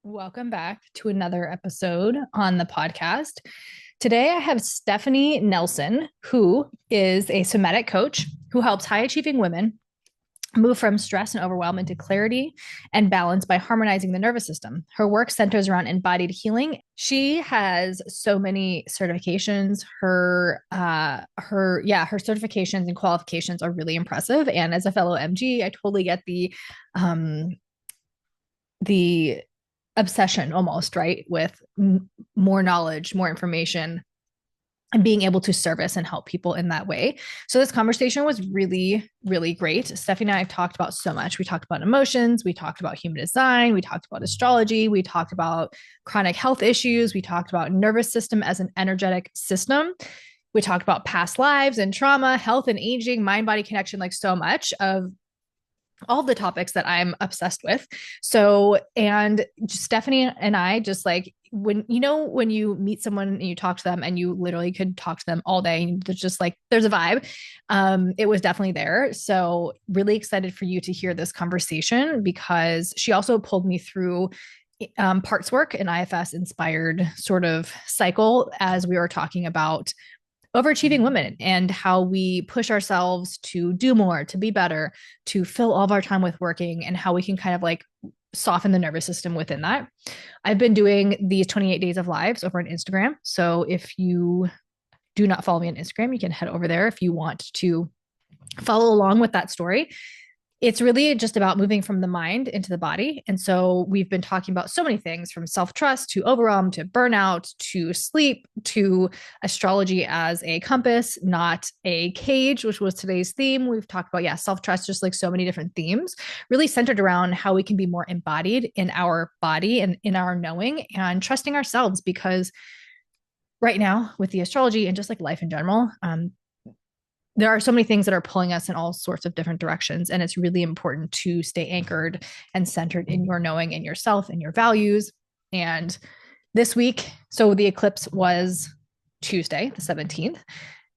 Welcome back to another episode on the podcast. Today, I have Stephanie Nelson, who is a somatic coach who helps high achieving women move from stress and overwhelm into clarity and balance by harmonizing the nervous system. Her work centers around embodied healing. She has so many certifications. Her certifications and qualifications are really impressive. And as a fellow MG, I totally get the obsession almost, right? With more knowledge, more information, and being able to service and help people in that way. So this conversation was really, really great. Stephanie and I have talked about so much. We talked about emotions, we talked about human design, we talked about astrology, we talked about chronic health issues, we talked about nervous system as an energetic system. We talked about past lives and trauma, health and aging, mind body connection, like so much of all the topics that I'm obsessed with. So, and Stephanie and I just like when you meet someone and you talk to them and you literally could talk to them all day, and there's just like there's a vibe. It was definitely there. So, really excited for you to hear this conversation because she also pulled me through parts work, an IFS inspired sort of cycle as we were talking about overachieving women and how we push ourselves to do more, to be better, to fill all of our time with working, and how we can kind of like soften the nervous system within that. I've been doing these 28 days of lives over on Instagram. So if you do not follow me on Instagram, you can head over there if you want to follow along with that story. It's really just about moving from the mind into the body. And so we've been talking about so many things from self-trust to overwhelm to burnout to sleep to astrology as a compass, not a cage, which was today's theme. We've talked about, self-trust, just like so many different themes, really centered around how we can be more embodied in our body and in our knowing and trusting ourselves. Because right now, with the astrology and just like life in general, there are so many things that are pulling us in all sorts of different directions. And it's really important to stay anchored and centered in your knowing and yourself and your values. And this week, so the eclipse was Tuesday, the 17th.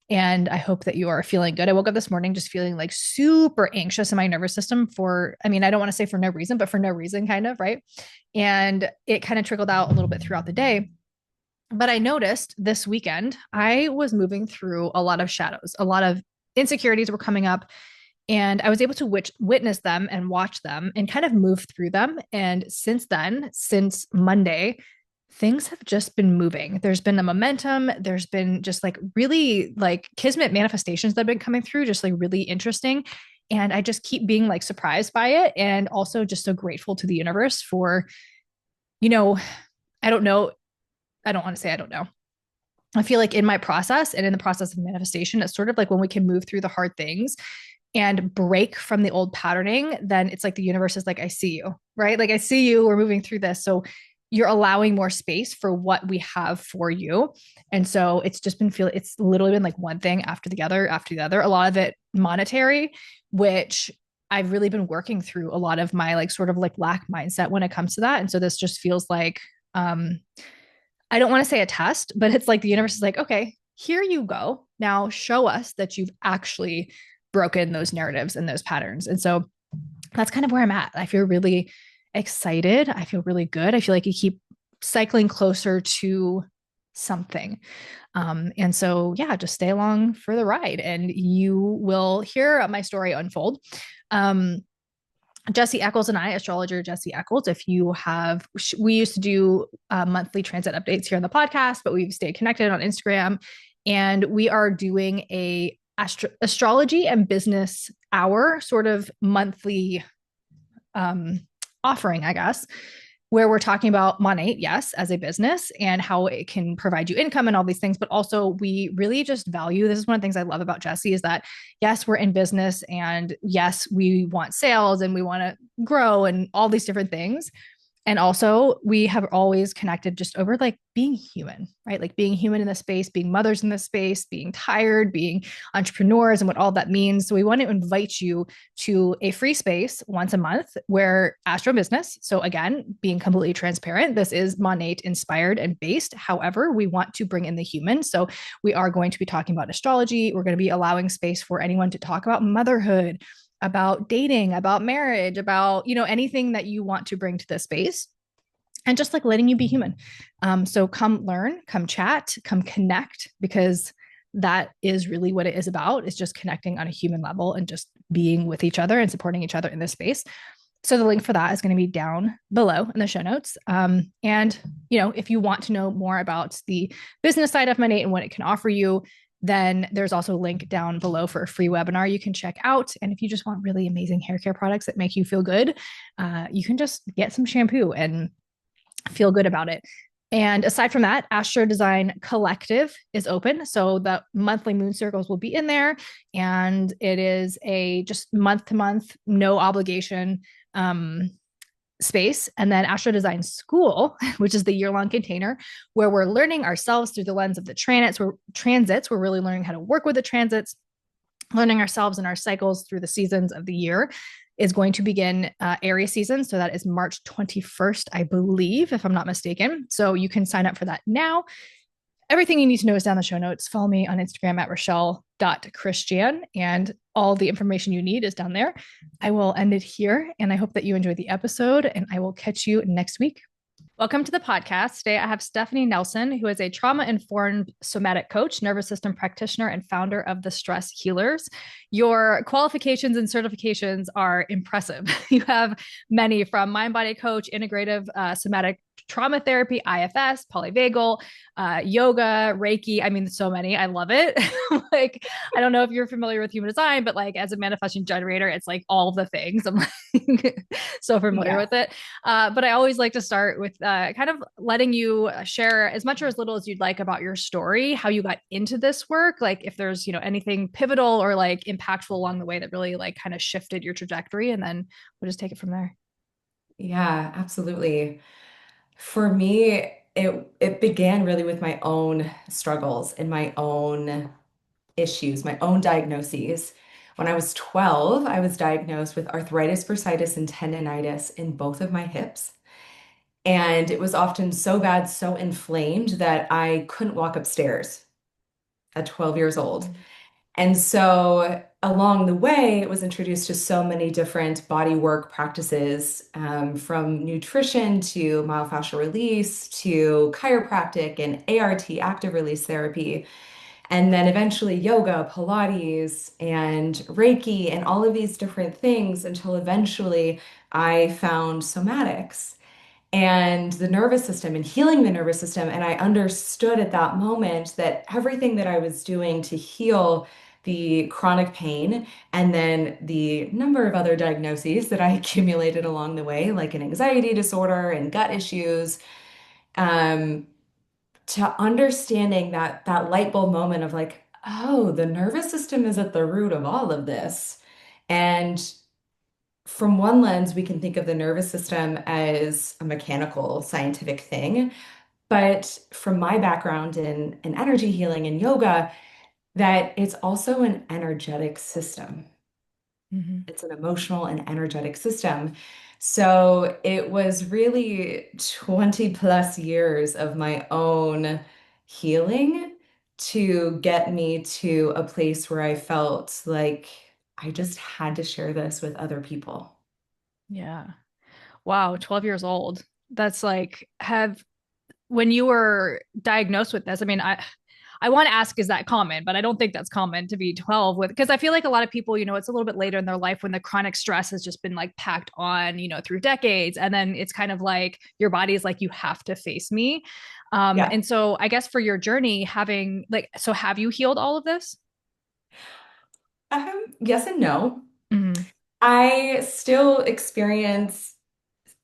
And I hope that you are feeling good. I woke up this morning just feeling like super anxious in my nervous system I don't want to say for no reason, but for no reason, kind of, right? And it kind of trickled out a little bit throughout the day. But I noticed this weekend, I was moving through a lot of shadows, a lot of insecurities were coming up, and I was able to witness them and watch them and kind of move through them. And since then, since Monday, things have just been moving. There's been a momentum. There's been just like really like kismet manifestations that have been coming through, just like really interesting. And I just keep being like surprised by it. And also just so grateful to the universe for, you know, I don't know. I don't want to say I don't know. I feel like in my process and in the process of manifestation, it's sort of like when we can move through the hard things and break from the old patterning, then it's like the universe is like, I see you, right? Like, I see you, we're moving through this. So you're allowing more space for what we have for you. And so it's just been it's literally been like one thing after the other, after the other, a lot of it monetary, which I've really been working through a lot of my like sort of like lack mindset when it comes to that. And so this just feels like, I don't want to say a test, but it's like the universe is like, okay, here you go. Now show us that you've actually broken those narratives and those patterns. And so that's kind of where I'm at. I feel really excited. I feel really good. I feel like you keep cycling closer to something. And so, yeah, just stay along for the ride and you will hear my story unfold. Jesse Eccles and I, astrologer Jesse Eccles, we used to do monthly transit updates here on the podcast, but we've stayed connected on Instagram, and we are doing a astrology and business hour sort of monthly offering, I guess, where we're talking about money, yes, as a business and how it can provide you income and all these things. But also we really just value, this is one of the things I love about Jesse is that, yes, we're in business and yes, we want sales and we want to grow and all these different things. And also we have always connected just over like being human, right? Like being human in the space, being mothers in the space, being tired, being entrepreneurs and what all that means. So we want to invite you to a free space once a month where Astro Business. So again, being completely transparent, this is Monate inspired and based. However, we want to bring in the human. So we are going to be talking about astrology. We're going to be allowing space for anyone to talk about motherhood, about dating, about marriage, about, anything that you want to bring to this space. and just like letting you be human. So come learn, come chat, come connect, because that is really what it is about, is just connecting on a human level and just being with each other and supporting each other in this space. So the link for that is going to be down below in the show notes. And if you want to know more about the business side of Monate and what it can offer you, then there's also a link down below for a free webinar you can check out. And if you just want really amazing hair care products that make you feel good, you can just get some shampoo and feel good about it. And aside from that, Astro Design Collective is open. So the monthly moon circles will be in there. And it is a just month to month, no obligation space. And then Astro Design School, which is the year-long container where we're learning ourselves through the lens of the transits. We're really learning how to work with the transits, learning ourselves and our cycles through the seasons of the year, is going to begin Aries season. So that is March 21st, I believe, if I'm not mistaken. So you can sign up for that now. Everything you need to know is down in the show notes. Follow me on Instagram at Rochelle.Christian, and all the information you need is down there. I will end it here, and I hope that you enjoyed the episode, and I will catch you next week. Welcome to the podcast. Today, I have Stephanie Nelson, who is a trauma-informed somatic coach, nervous system practitioner, and founder of the Stress Healers. Your qualifications and certifications are impressive. You have many, from mind-body coach, integrative somatic trauma therapy, IFS, polyvagal, yoga, Reiki. I mean, so many. I love it. Like, I don't know if you're familiar with human design, but like as a manifesting generator, it's like all the things. I'm like so familiar Yeah. with it. But I always like to start with kind of letting you share as much or as little as you'd like about your story, how you got into this work, like if there's, anything pivotal or like impactful along the way that really like kind of shifted your trajectory, and then we'll just take it from there. Yeah, absolutely. For me, it began really with my own struggles and my own issues, my own diagnoses. When I was 12, I was diagnosed with arthritis, bursitis, and tendonitis in both of my hips. And it was often so bad, so inflamed that I couldn't walk upstairs at 12 years old. And so along the way, it was introduced to so many different body work practices, from nutrition to myofascial release to chiropractic and ART, active release therapy, and then eventually yoga, Pilates, and Reiki, and all of these different things until eventually I found somatics and the nervous system and healing the nervous system. And I understood at that moment that everything that I was doing to heal the chronic pain and then the number of other diagnoses that I accumulated along the way, like an anxiety disorder and gut issues, um, to understanding that light bulb moment of like, oh, the nervous system is at the root of all of this. And from one lens, we can think of the nervous system as a mechanical, scientific thing. But from my background in energy healing and yoga, that it's also an energetic system. Mm-hmm. It's an emotional and energetic system. So it was really 20 plus years of my own healing to get me to a place where I felt like I just had to share this with other people. Yeah. Wow, 12 years old. That's like, have when you were diagnosed with this, I mean, I want to ask, is that common? But I don't think that's common to be 12 with, because I feel like a lot of people, it's a little bit later in their life when the chronic stress has just been like packed on, through decades. And then it's kind of like your body is like, you have to face me. Yeah. And so I guess for your journey, having like, so have you healed all of this? Yes and no. Mm-hmm. I still experience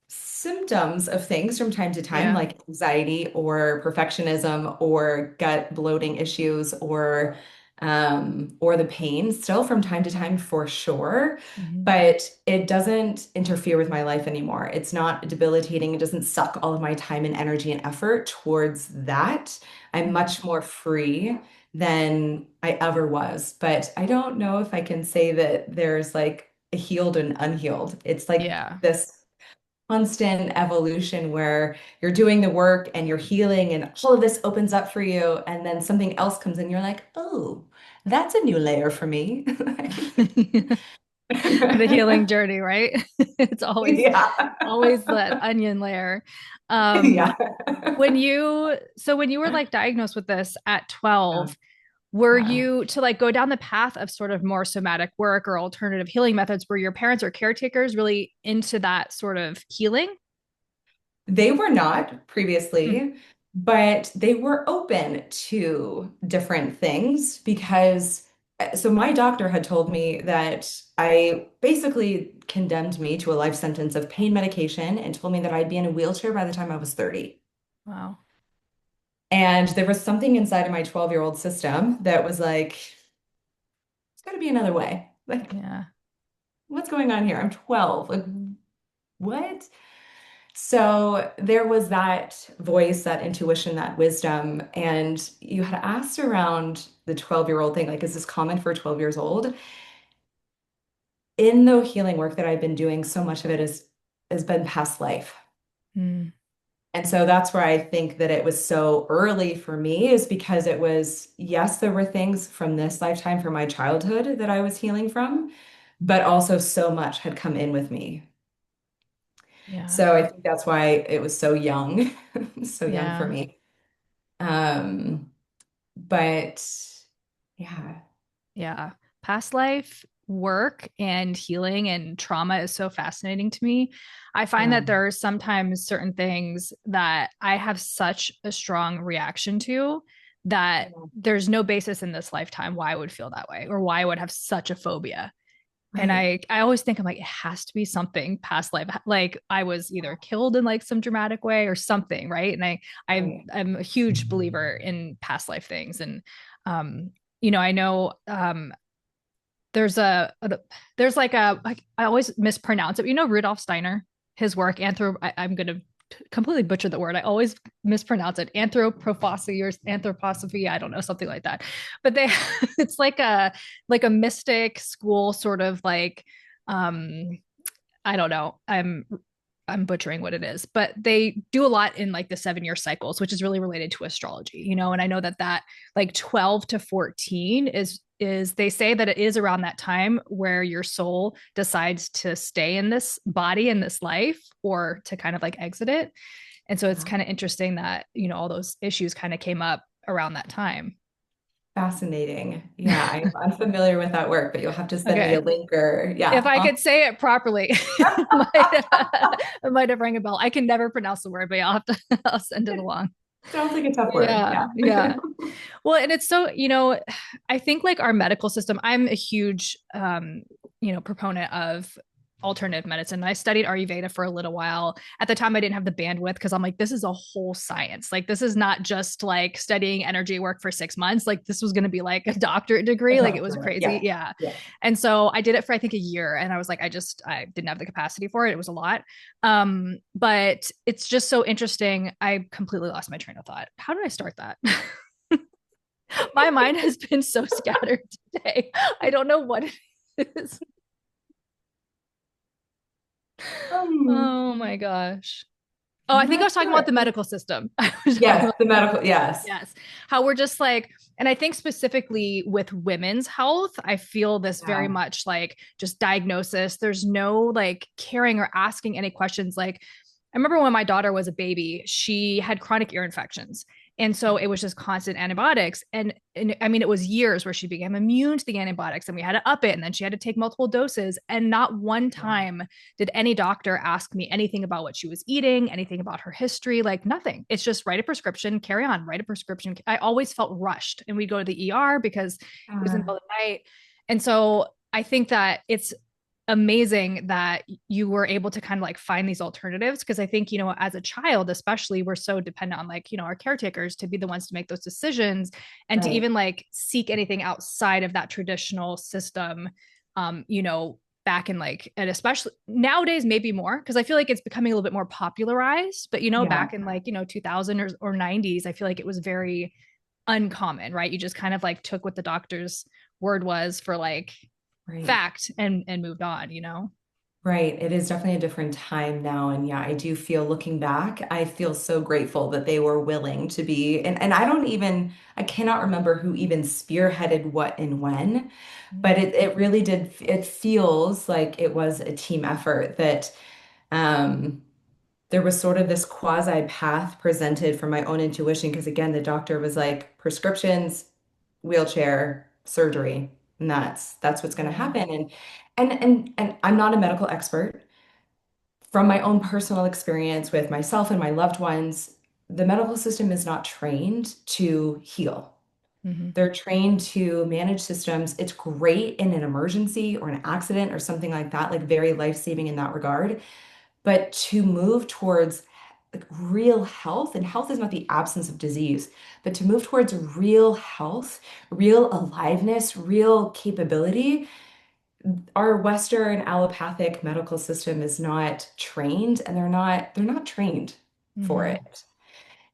symptoms of things from time to time, Yeah. like anxiety or perfectionism or gut bloating issues or the pain still from time to time for sure. Mm-hmm. But it doesn't interfere with my life anymore. It's not debilitating. It doesn't suck all of my time and energy and effort towards that. I'm Mm-hmm. much more free than I ever was. But I don't know if I can say that there's like a healed and unhealed. It's like Yeah. this constant evolution where you're doing the work and you're healing and all of this opens up for you and then something else comes in, you're like, oh, that's a new layer for me. the healing journey, right? It's always Yeah. always that onion layer. Um, Yeah. when you were like diagnosed with this at Yeah. 12, were Yeah. you to like go down the path of sort of more somatic work or alternative healing methods? Were your parents or caretakers really into that sort of healing? They were not Mm. previously, but they were open to different things because so my doctor had told me that I basically condemned me to a life sentence of pain medication and told me that I'd be in a wheelchair by the time I was 30. Wow. And there was something inside of my 12-year-old system that was like, it's got to be another way. Like, Yeah. what's going on here? I'm 12. Like, what? So there was that voice, that intuition, that wisdom. And you had asked around the 12-year-old thing, like, is this common for 12 years old? In the healing work that I've been doing, so much of it has been past life. Mm. And so that's where I think that it was so early for me, is because it was, yes, there were things from this lifetime from my childhood that I was healing from, but also so much had come in with me. Yeah. So I think that's why it was so young, so young for Yeah. me. Um, but yeah, Yeah. Past life work and healing and trauma is so fascinating to me. I find yeah, that there are sometimes certain things that I have such a strong reaction to that yeah, there's no basis in this lifetime why I would feel that way or why I would have such a phobia. And right. I always think I'm like, it has to be something past life. Like I was either killed in like some dramatic way or something, right? And Right. I'm a huge believer in past life things. And you know, I know there's there's like a like I always mispronounce it. You know, Rudolf Steiner, his work, I'm gonna completely butcher the word. I always mispronounce it. Anthroposophy or anthroposophy. I don't know, something like that. But they, it's like a mystic school sort of like, um, I don't know. I'm butchering what it is, but they do a lot in like the 7 year cycles, which is really related to astrology, you know. And I know that like 12 to 14 is they say that it is around that time where your soul decides to stay in this body in this life or to kind of like exit it. And so it's Yeah. kind of interesting that, you know, all those issues kind of came up around that time. Fascinating. Yeah, I'm familiar with that work, but you'll have to send me a Okay. link or If yeah. I could say it properly, it might have rang a bell. I can never pronounce the word, but I'll have to, I'll send it along. Sounds like a tough word. Yeah, Yeah. yeah. Well, and it's so, you know, I think like our medical system, I'm a huge you know, proponent of alternative medicine. I studied Ayurveda for a little while. At the time I didn't have the bandwidth because I'm like, this is a whole science. Like this is not just like studying energy work for 6 months. Like this was going to be like a doctorate A degree. Like it was doctorate. crazy. Yeah. Yeah. Yeah. And so I did it for I think a year and I was like, I didn't have the capacity for it. It was a lot. But it's just so interesting. I completely lost my train of thought. How did I start that? My mind has been so scattered today. I don't know what it is. Um, Oh my gosh. Oh, I I'm think I not was talking about sure. the medical system. I was talking Yes, about the medical. Yes. yes, how we're just like, and I think specifically with women's health, I feel this very Yeah. much like just diagnosis. There's no like caring or asking any questions. Like, I remember when my daughter was a baby, she had chronic ear infections. And so it was just constant antibiotics. And I mean, it was years where she became immune to the antibiotics and we had to up it. And then she had to take multiple doses. And not one Yeah. time did any doctor ask me anything about what she was eating, anything about her history, like nothing. It's just write a prescription, carry on, write a prescription. I always felt rushed and we'd go to the ER because it was in the middle of the night. And so I think that it's amazing that you were able to kind of like find these alternatives because I think, you know, as a child especially, we're so dependent on like, you know, our caretakers to be the ones to make those decisions and to Right. even like seek anything outside of that traditional system. You know, back in like, and especially nowadays maybe more because I feel like it's becoming a little bit more popularized, but you know, Yeah. back in like, you know, 2000 or 90s, I feel like it was very uncommon, right? You just kind of like took what the doctor's word was for like Right. fact and moved on, you know? Right. It is definitely a different time now. And yeah, I do feel looking back, I feel so grateful that they were willing to be. And I don't even, I cannot remember who even spearheaded what and when, but it really did, it feels like it was a team effort that um, there was sort of this quasi path presented from my own intuition. Because again, the doctor was like, prescriptions, wheelchair, surgery, and that's what's going to Yeah. happen. And I'm not a medical expert from my own personal experience with myself and my loved ones, the medical system is not trained to heal. Hmm. They're trained to manage systems. It's great in an emergency or an accident or something like very life-saving in that regard. But to move towards like real health, and health is not the absence of disease, but to move towards real health, real aliveness, real capability, our Western allopathic medical system is not trained and they're not trained for Hmm. it.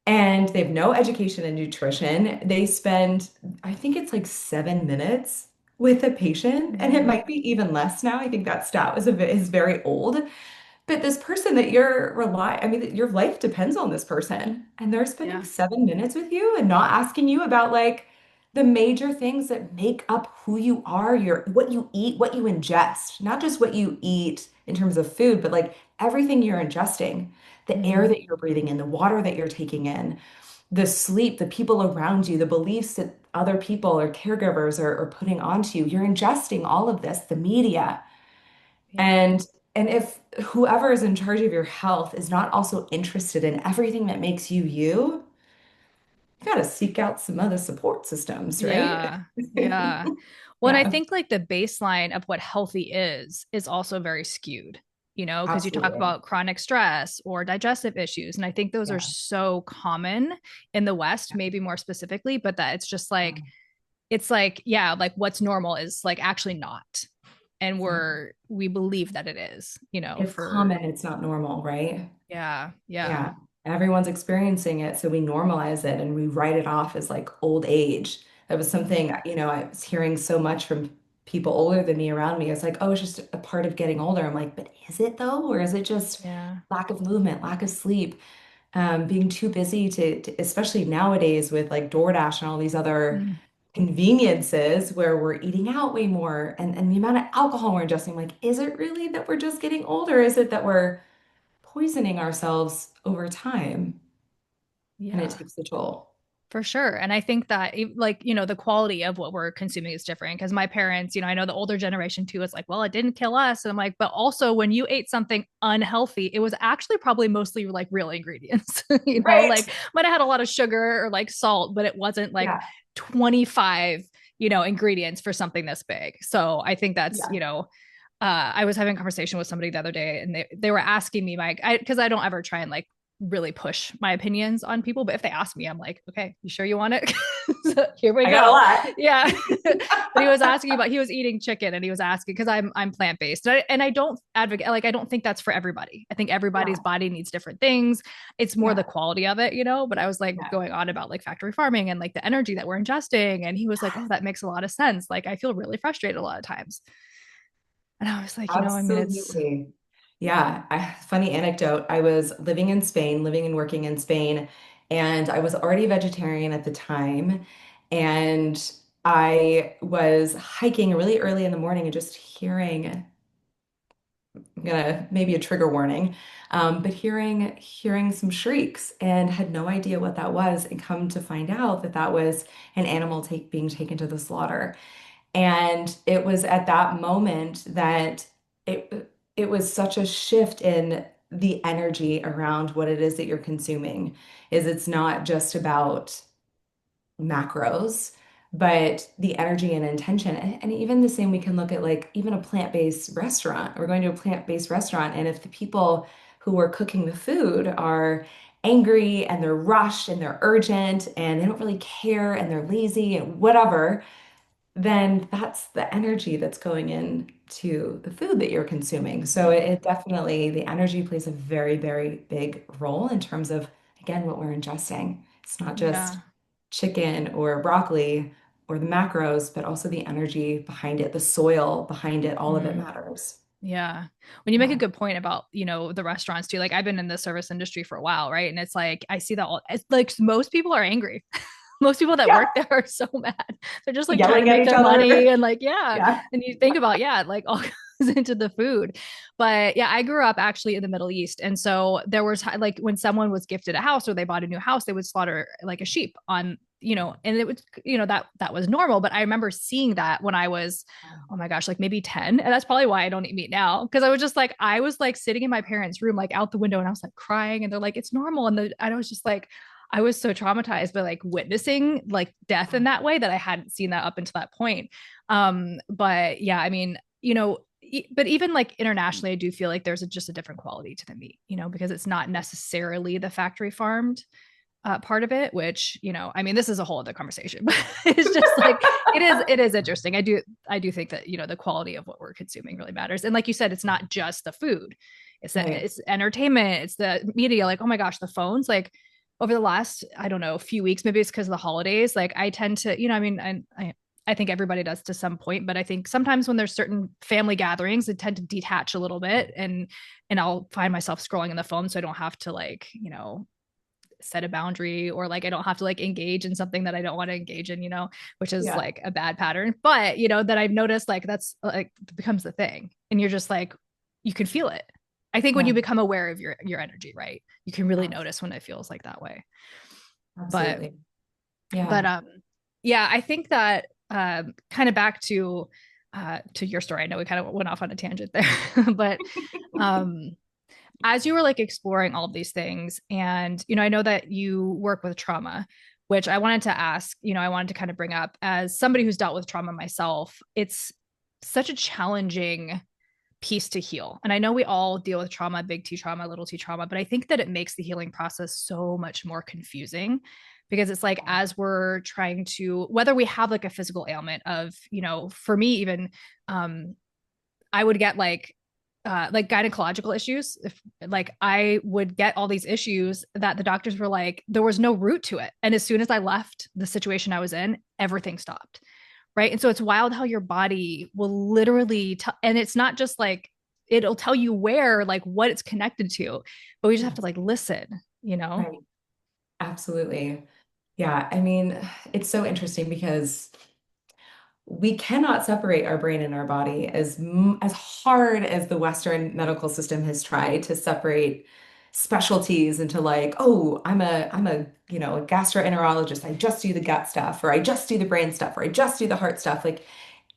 And they have no education in nutrition. They spend, I think it's like 7 minutes with a patient, and it Yeah. might be even less now. I think that stat is very old. But this person that you're I mean, your life depends on this person, and they're spending Yeah. 7 minutes with you and not asking you about like the major things that make up who you are, your what you eat, what you ingest, not just what you eat in terms of food, but like everything you're ingesting, the air Hmm. that you're breathing in, the water that you're taking in, the sleep, the people around you, the beliefs that other people or caregivers are putting onto you. You're ingesting all of this, the media. Yeah. And if whoever is in charge of your health is not also interested in everything that makes you you, you got to seek out some other support systems, right? Yeah. Yeah. Well, and I Yeah, think like the baseline of what healthy is also very skewed, because you talk absolutely. about chronic stress or digestive issues. And I think those are Yeah. so common in the West, maybe more specifically, but that it's like, yeah, like what's normal is like actually not. And Exactly. we believe that it is, It's for, common, it's not normal, right? yeah. Yeah. Yeah, everyone's experiencing it, so we normalize it and we write it off as like old age. That was Mhm. something, I was hearing so much from people older than me around me. It's like, oh, it's just a part of getting older. I'm like, but is it though? Or is it just Yeah. lack of movement, lack of sleep, being too busy especially nowadays with like DoorDash and all these other Mm. conveniences where we're eating out way more and the amount of alcohol we're ingesting, like, is it really that we're just getting older? Is it that we're poisoning ourselves over time and it Yeah. takes a toll? For sure. And I think that like, the quality of what we're consuming is different because my parents, I know the older generation too is like, well, it didn't kill us. And I'm like, but also when you ate something unhealthy, it was actually probably mostly like real ingredients, Right. like might have had a lot of sugar or like salt, but it wasn't like Yeah. 25, ingredients for something this big. So I think that's, Yeah. I was having a conversation with somebody the other day and they were asking me because I don't ever try and like really push my opinions on people, but if they ask me, I'm like, okay, you sure you want it? So here we I got a go. lot. Yeah. But he was asking about he was eating chicken and he was asking because I'm plant-based. And I don't advocate, like I don't think that's for everybody. I think everybody's Yeah. body needs different things. It's more the Yeah. quality of it, but I was like Yeah. going on about like factory farming and like the energy that we're ingesting. And he was like, oh, that makes a lot of sense. Like I feel really frustrated a lot of times. And I was like, I mean, it's Absolutely. Yeah. Funny anecdote. I was living in Spain, living and working in Spain, and I was already vegetarian at the time. And I was hiking really early in the morning and just hearing I'm gonna maybe a trigger warning, but hearing some shrieks and had no idea what that was, and come to find out that that was an animal being taken to the slaughter. And it was at that moment that it was such a shift in the energy around what it is that you're consuming. Is it's not just about macros, but the energy and intention. And even the same, we can look at like even a plant-based restaurant. We're going to a plant-based restaurant, and if the people who are cooking the food are angry and they're rushed and they're urgent and they don't really care and they're lazy and whatever, then that's the energy that's going into the food that you're consuming. So it definitely, the energy plays a very, very big role in terms of, again, what we're ingesting. It's not just yeah. chicken or broccoli or the macros, but also the energy behind it, the soil behind it, all of it Mm. matters. Yeah. When you make a Yeah. good point about, the restaurants too, like I've been in the service industry for a while, right? And it's like I see that it's like most people are angry. Most people that Yeah. work there are so mad. They're just like trying to Yelling at make each their money other. and like, yeah. Yeah. And you think about, yeah, like all goes into the food. But yeah, I grew up actually in the Middle East. And so there was like when someone was gifted a house or they bought a new house, they would slaughter like a sheep on, and it was, that was normal. But I remember seeing that when I was, oh my gosh, like maybe 10. And that's probably why I don't eat meat now. Cause I was like sitting in my parents' room, like out the window, and I was like crying. And they're like, it's normal. And I was just like, I was so traumatized by like witnessing like death in that way that I hadn't seen that up until that point. But yeah, I mean, but even like internationally, I do feel like there's just a different quality to the meat, because it's not necessarily the factory farmed part of it, which, I mean, this is a whole other conversation, but it's just like it is interesting. I do think that, the quality of what we're consuming really matters. And like you said, it's not just the food, Right. it's entertainment, it's the media, like, oh my gosh, the phones, like over the last, I don't know, few weeks, maybe it's because of the holidays, like I tend to, I mean, I think everybody does to some point, but I think sometimes when there's certain family gatherings, I tend to detach a little bit, and I'll find myself scrolling in the phone so I don't have to like, set a boundary, or like I don't have to like engage in something that I don't want to engage in, which is Yeah. like a bad pattern. But, that I've noticed like that's like becomes the thing. And you're just like, you can feel it. I think when you Yeah. become aware of your energy, right? You can really Abs- notice when it feels like that way. But Absolutely. but Yeah. yeah, I think that kind of back to your story. I know we kind of went off on a tangent there, but um as you were like exploring all of these things, and I know that you work with trauma, which I wanted to ask, I wanted to kind of bring up as somebody who's dealt with trauma myself. It's such a challenging piece to heal, and I know we all deal with trauma, big T trauma, little T trauma, but I think that it makes the healing process so much more confusing, because it's like as we're trying to, whether we have like a physical ailment of, for me even, I would get like gynecological issues. If like I would get all these issues that the doctors were like, there was no root to it. And as soon as I left the situation I was in, everything stopped. Right. And so it's wild how your body will literally tell, and it's not just like it'll tell you where, like what it's connected to, but we just have to Yes. like listen. Right. Absolutely. Yeah. I mean, it's so interesting because we cannot separate our brain and our body as hard as the Western medical system has tried to separate specialties into like, oh, I'm a gastroenterologist. I just do the gut stuff, or I just do the brain stuff, or I just do the heart stuff. Like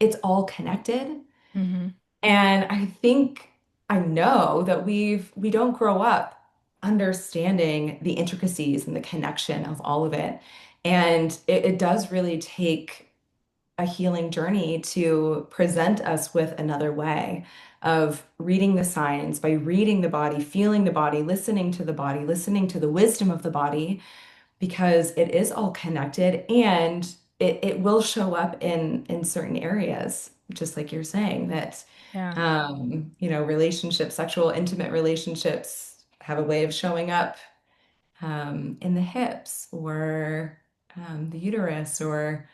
it's all connected. Mm-hmm. And I know that we don't grow up understanding the intricacies and the connection of all of it. And it does really take a healing journey to present us with another way of reading the signs, by reading the body, feeling the body, listening to the wisdom of the body, because it is all connected and it will show up in certain areas, just like you're saying that Yeah. relationships, sexual, intimate relationships have a way of showing up in the hips or the uterus or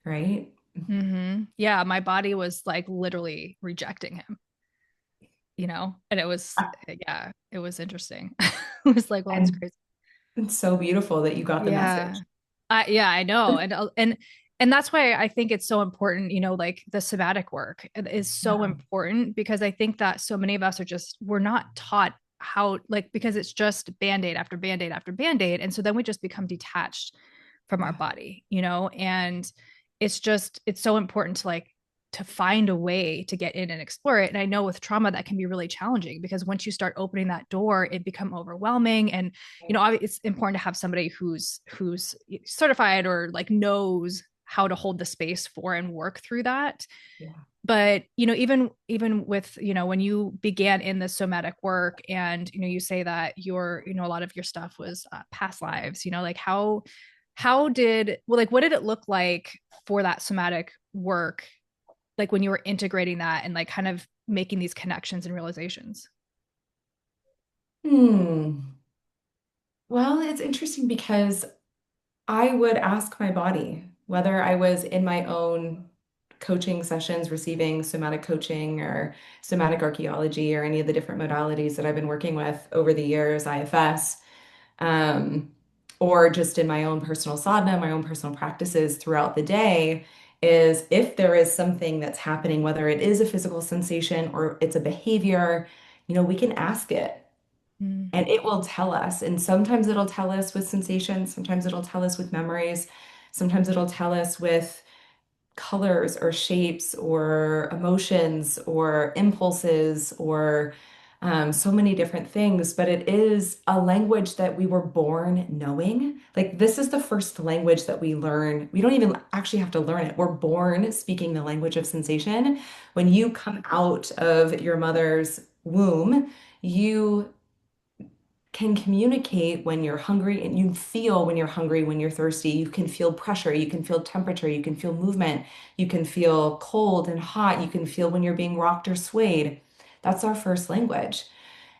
right. Mm-hmm. Yeah. My body was like literally rejecting him, and it was, yeah, it was interesting. It was like, wow, that's And crazy. it's so beautiful that you got the Yeah. message. Yeah, I know. And that's why I think it's so important, like the somatic work is so Yeah. important, because I think that so many of us we're not taught how, like, because it's just band-aid after band-aid after band-aid. And so then we just become detached from our Yeah. body, and it's so important to like to find a way to get in and explore it. And I know with trauma that can be really challenging, because once you start opening that door, it become overwhelming. And it's important to have somebody who's certified or like knows how to hold the space for and work through that. Yeah. But even with when you began in the somatic work, and you say that a lot of your stuff was past lives, like how did well like what did it look like for that somatic work, like when you were integrating that and like kind of making these connections and realizations? Hmm. Well, it's interesting because I would ask my body whether I was in my own coaching sessions, receiving somatic coaching or somatic archaeology or any of the different modalities that I've been working with over the years, IFS, um, or just in my own personal sadhana, my own personal practices throughout the day, is if there is something that's happening, whether it is a physical sensation or it's a behavior, we can ask it Mm. and it will tell us. And sometimes it'll tell us with sensations, sometimes it'll tell us with memories, sometimes it'll tell us with colors or shapes or emotions or impulses or so many different things. But it is a language that we were born knowing. Like, this is the first language that we learn. We don't even actually have to learn it. We're born speaking the language of sensation. When you come out of your mother's womb, you can communicate when you're hungry and you feel when you're hungry, when you're thirsty. You can feel pressure, you can feel temperature, you can feel movement, you can feel cold and hot, you can feel when you're being rocked or swayed. That's our first language.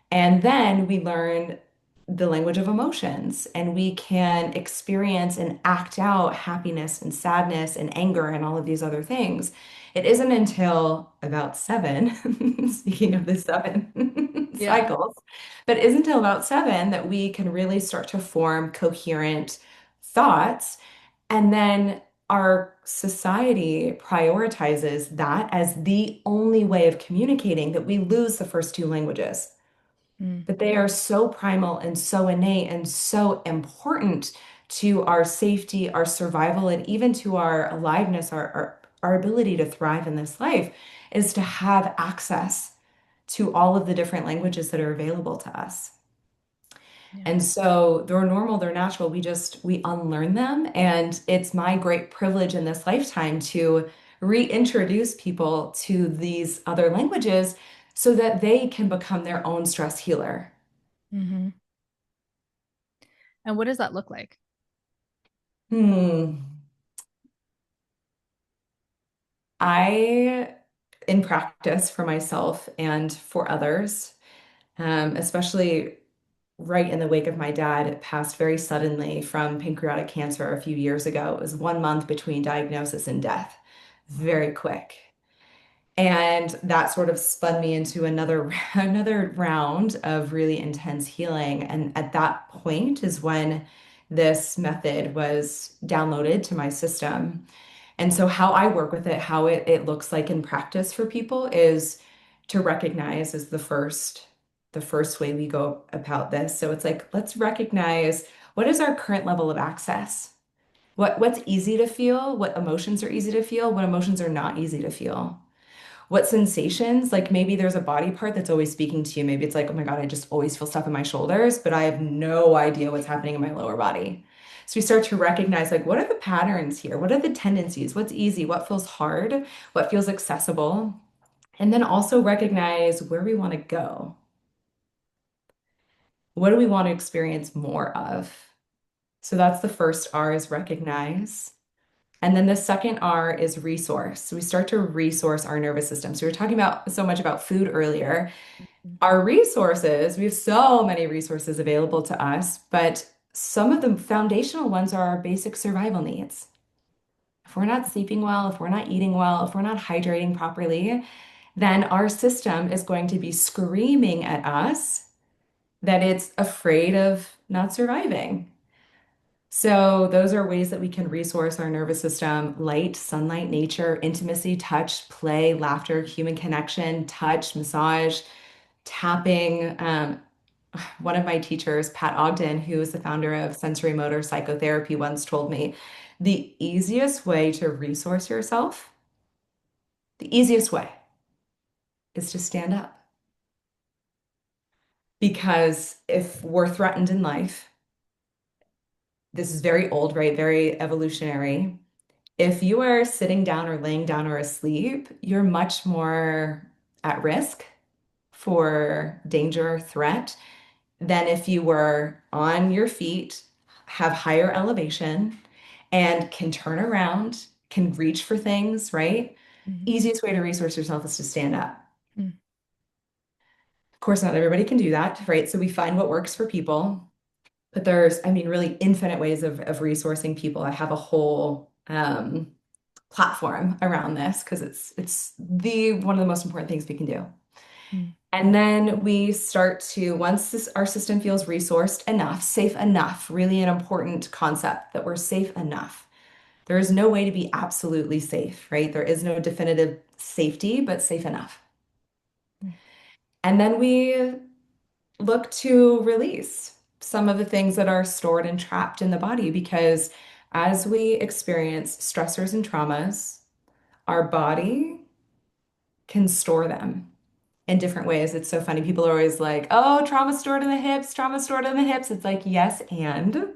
And then we learn the language of emotions and we can experience and act out happiness and sadness and anger and all of these other things. It isn't until about seven, speaking of the seven Yeah. cycles, but it isn't until about seven that we can really start to form coherent thoughts. And then our society prioritizes that as the only way of communicating that we lose the first two languages. Mm. But they are so primal and so innate and so important to our safety, our survival, and even to our aliveness, our ability to thrive in this life, is to have access to all of the different languages that are available to us. Yeah. And so they're normal, they're natural. We unlearn them. And it's my great privilege in this lifetime to reintroduce people to these other languages so that they can become their own stress healer. Hmm. And what does that look like? Hmm. I, in practice for myself and for others, especially right in the wake of my dad passed very suddenly from pancreatic cancer a few years ago. It was 1 month between diagnosis and death, very quick. And that sort of spun me into another another round of really intense healing. And at that point is when this method was downloaded to my system. And so how I work with it, how it looks like in practice for people is to recognize is the first way we go about this. So it's like, let's recognize what is our current level of access? What's easy to feel? What emotions are easy to feel? What emotions are not easy to feel? What sensations, like maybe there's a body part that's always speaking to you. Maybe it's like, oh my God, I just always feel stuff in my shoulders, but I have no idea what's happening in my lower body. So we start to recognize, like, what are the patterns here? What are the tendencies? What's easy? What feels hard? What feels accessible? And then also recognize where we want to go. What do we want to experience more of? So that's the first R, is recognize. And then the second R is resource. So we start to resource our nervous system. So we were talking about so much about food earlier. Our resources, we have so many resources available to us, but some of the foundational ones are our basic survival needs. If we're not sleeping well, if we're not eating well, if we're not hydrating properly, then our system is going to be screaming at us that it's afraid of not surviving. So, those are ways that we can resource our nervous system: light, sunlight, nature, intimacy, touch, play, laughter, human connection, touch, massage, tapping. One of my teachers, Pat Ogden, who is the founder of sensory motor psychotherapy, once told me the easiest way to resource yourself, the easiest way is to stand up. Because if we're threatened in life, this is very old, right? Very evolutionary. If you are sitting down or laying down or asleep, you're much more at risk for danger, threat, than if you were on your feet, have higher elevation, and can turn around, can reach for things, right? Hmm. Easiest way to resource yourself is to stand up. Mm. Of course, not everybody can do that, right? So we find what works for people. But there's, I mean, really infinite ways of resourcing people. I have a whole platform around this because it's the one of the most important things we can do. Mm. And then we start to, once our system feels resourced enough, safe enough, really an important concept that we're safe enough. There is no way to be absolutely safe, right? There is no definitive safety, but safe enough. Mm. And then we look to release some of the things that are stored and trapped in the body because as we experience stressors and traumas, our body can store them in different ways. It's so funny. People are always like, oh, trauma stored in the hips, trauma stored in the hips. It's like, yes, and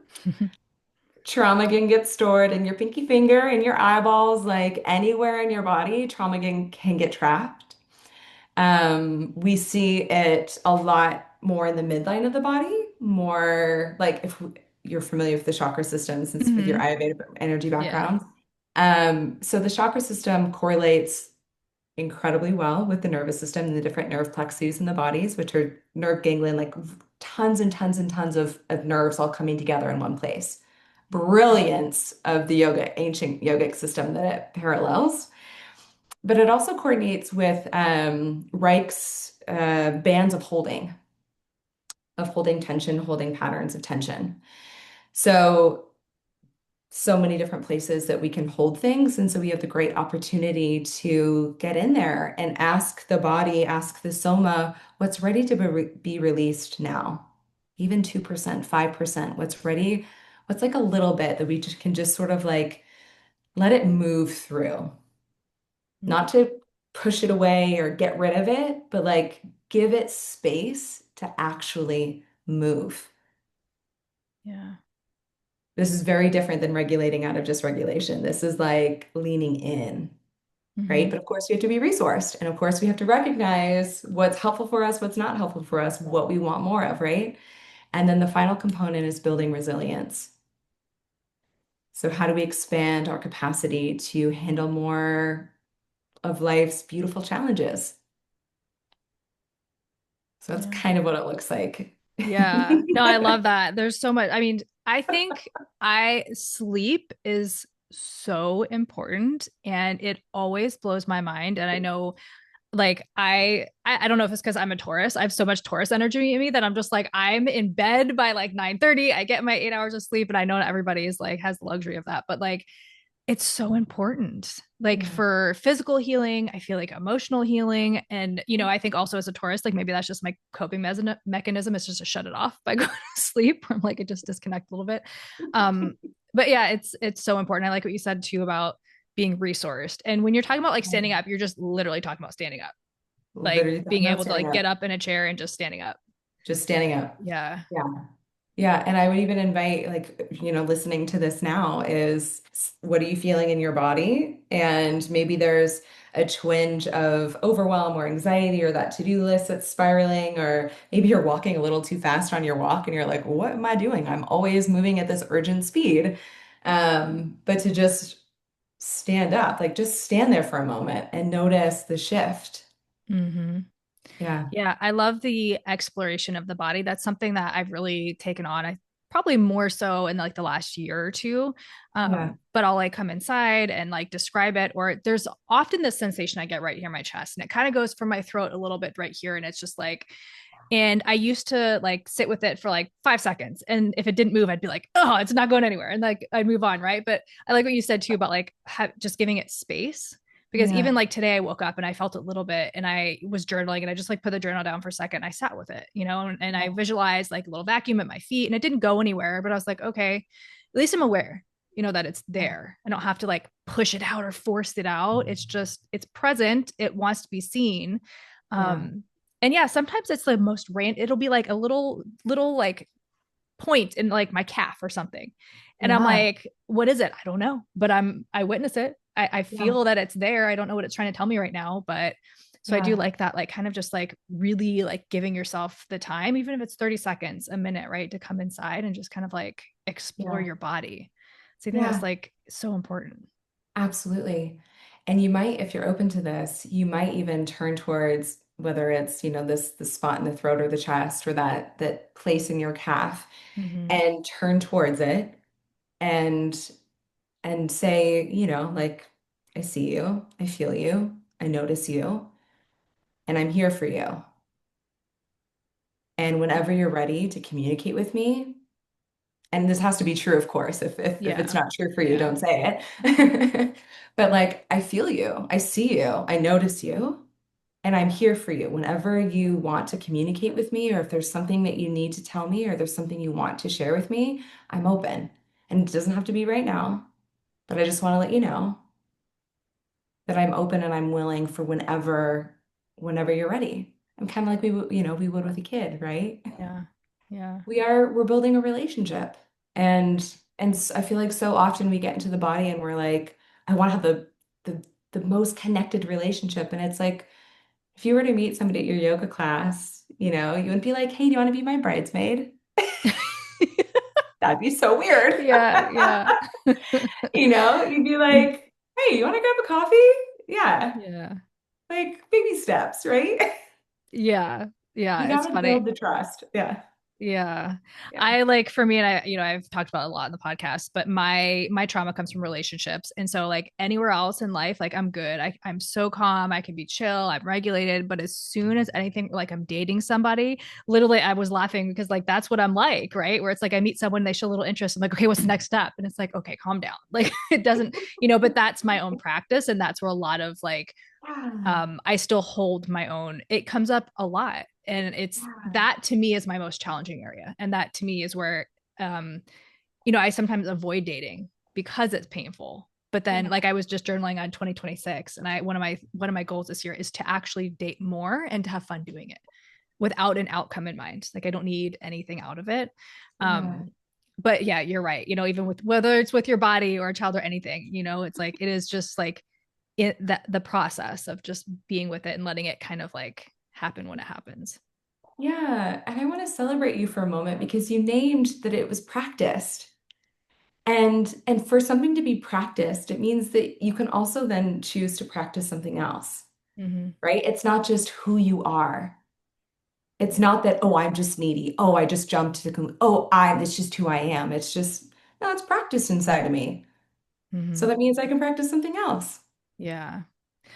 trauma can get stored in your pinky finger, in your eyeballs, like anywhere in your body, trauma can get trapped. We see it a lot more in the midline of the body, more like if you're familiar with the chakra system, since with your Hmm. Ayurveda energy Yeah. background. So the chakra system correlates incredibly well with the nervous system and the different nerve plexus in the bodies, which are nerve ganglion, like tons and tons and tons of nerves all coming together in one place. Brilliance of the yoga, ancient yogic system that it parallels. But it also coordinates with Reich's bands of holding tension, holding patterns of tension. So so many different places that we can hold things. And so we have the great opportunity to get in there and ask the body, ask the soma, what's ready to be released now? Even 2%, 5%, what's ready? What's like a little bit that we just can just sort of like let it move through, Mm. not to push it away or get rid of it, but like give it space to actually move. Yeah. This is very different than regulating out of just regulation. This is like leaning in. Right? Hmm. But of course, we have to be resourced. And of course, we have to recognize what's helpful for us, what's not helpful for us, what we want more of, right? And then the final component is building resilience. So, how do we expand our capacity to handle more of life's beautiful challenges? So, that's Yeah. kind of what it looks like. Yeah. No, I love that. There's so much. I mean, I think I sleep is so important and it always blows my mind. And I know like I don't know if it's because I'm a Taurus. I have so much Taurus energy in me that I'm just like I'm in bed by like 9:30. I get my 8 hours of sleep, and I know not everybody is like has the luxury of that, but like it's so important like Yeah. for physical healing. I feel like emotional healing, and I think also as a Taurus, like maybe that's just my coping mechanism is just to shut it off by going to sleep or like it just disconnect a little bit. um but yeah, it's so important. I like what you said too about being resourced, and when you're talking about like standing up, you're just literally talking about standing up, like Literally talking being about able to standing like get up, up in a chair and just standing up. just standing up. Yeah. Yeah. Yeah, and I would even invite, like, listening to this now is what are you feeling in your body? And maybe there's a twinge of overwhelm or anxiety or that to-do list that's spiraling, or maybe you're walking a little too fast on your walk and you're like, what am I doing? I'm always moving at this urgent speed. But to just stand up, like just stand there for a moment and notice the shift. Mm-hmm. Yeah. Yeah, I love the exploration of the body. That's something that I've really taken on. I probably more so in like the last year or two. Yeah. But I'll like come inside and like describe it, or there's often this sensation I get right here in my chest, and it kind of goes from my throat a little bit right here, and it's just like, and I used to like sit with it for like 5 seconds. And if it didn't move, I'd be like, oh, it's not going anywhere. And like I'd move on. Right. But I like what you said too about like just giving it space. Because Yeah. even like today, I woke up and I felt a little bit and I was journaling and I just like put the journal down for a second. I sat with it, and I visualized like a little vacuum at my feet and it didn't go anywhere. But I was like, okay, at least I'm aware, that it's Yeah. there. I don't have to like push it out or force it out. It's just, it's present. It wants to be seen. Yeah. Um, and yeah, sometimes it's the most it'll be like a little like point in like my calf or something. And I'm Yeah. like, what is it? I don't know, but I witness it. I Yeah. feel that it's there. I don't know what it's trying to tell me right now, but so I do Yeah. like that, like kind of just like really like giving yourself the time, even if it's 30 seconds, a minute, right? To come inside and just kind of like explore Yeah. your body. So I think that's Yeah. like so important. Absolutely. And you might, if you're open to this, you might even turn towards whether it's, this spot in the throat or the chest or that place in your calf Mm-hmm. and turn towards it and and say, like I see you, I feel you, I notice you, and I'm here for you. And whenever you're ready to communicate with me, and this has to be true, of course. If it's Yeah. not true for you, Yeah. don't say it. But like, I feel you, I see you, I notice you, and I'm here for you. Whenever you want to communicate with me, or if there's something that you need to tell me, or there's something you want to share with me, I'm open. And it doesn't have to be right now, but I just want to let you know that I'm open and I'm willing for whenever you're ready. I'm kind of like we would with a kid, right? Yeah. Yeah. We're building a relationship. And I feel like so often we get into the body and we're like, I want to have the the most connected relationship. And it's like, if you were to meet somebody at your yoga class, you wouldn't be like, hey, do you want to be my bridesmaid? That'd be so weird. Yeah. Yeah. You'd be like, hey, you want to grab a coffee? Yeah, Yeah. like baby steps, right? Yeah. You Yeah. It's gotta build funny. the trust. Yeah. Yeah. Yeah. I like for me and I've talked about it a lot in the podcast, but my trauma comes from relationships. And so like anywhere else in life, like I'm good. I'm so calm, I can be chill, I'm regulated. But as soon as anything like I'm dating somebody, literally I was laughing because like that's what I'm like, right? Where it's like I meet someone, they show a little interest. I'm like, okay, what's the next step? And it's like, okay, calm down. Like it doesn't, but that's my own practice. And that's where a lot of like Yeah. I still hold my own. It comes up a lot. And it's Yeah. that to me is my most challenging area. And that to me is where, um, I sometimes avoid dating because it's painful. But then Yeah. like I was just journaling on 2026 and one of my goals this year is to actually date more and to have fun doing it without an outcome in mind. Like I don't need anything out of it. Yeah. Um, but yeah, you're right. Even with whether it's with your body or a child or anything, it's like it is just like that the process of just being with it and letting it kind of like happen when it happens. Yeah. And I want to celebrate you for a moment because you named that it was practiced. And for something to be practiced, it means that you can also then choose to practice something else, Mm-hmm. right? It's not just who you are. It's Yeah. not that, oh, I'm just needy. Oh, I just jumped to it's just who I am. It's just, no, it's practiced inside of me. So Mm-hmm. that means I can practice something else. Yeah.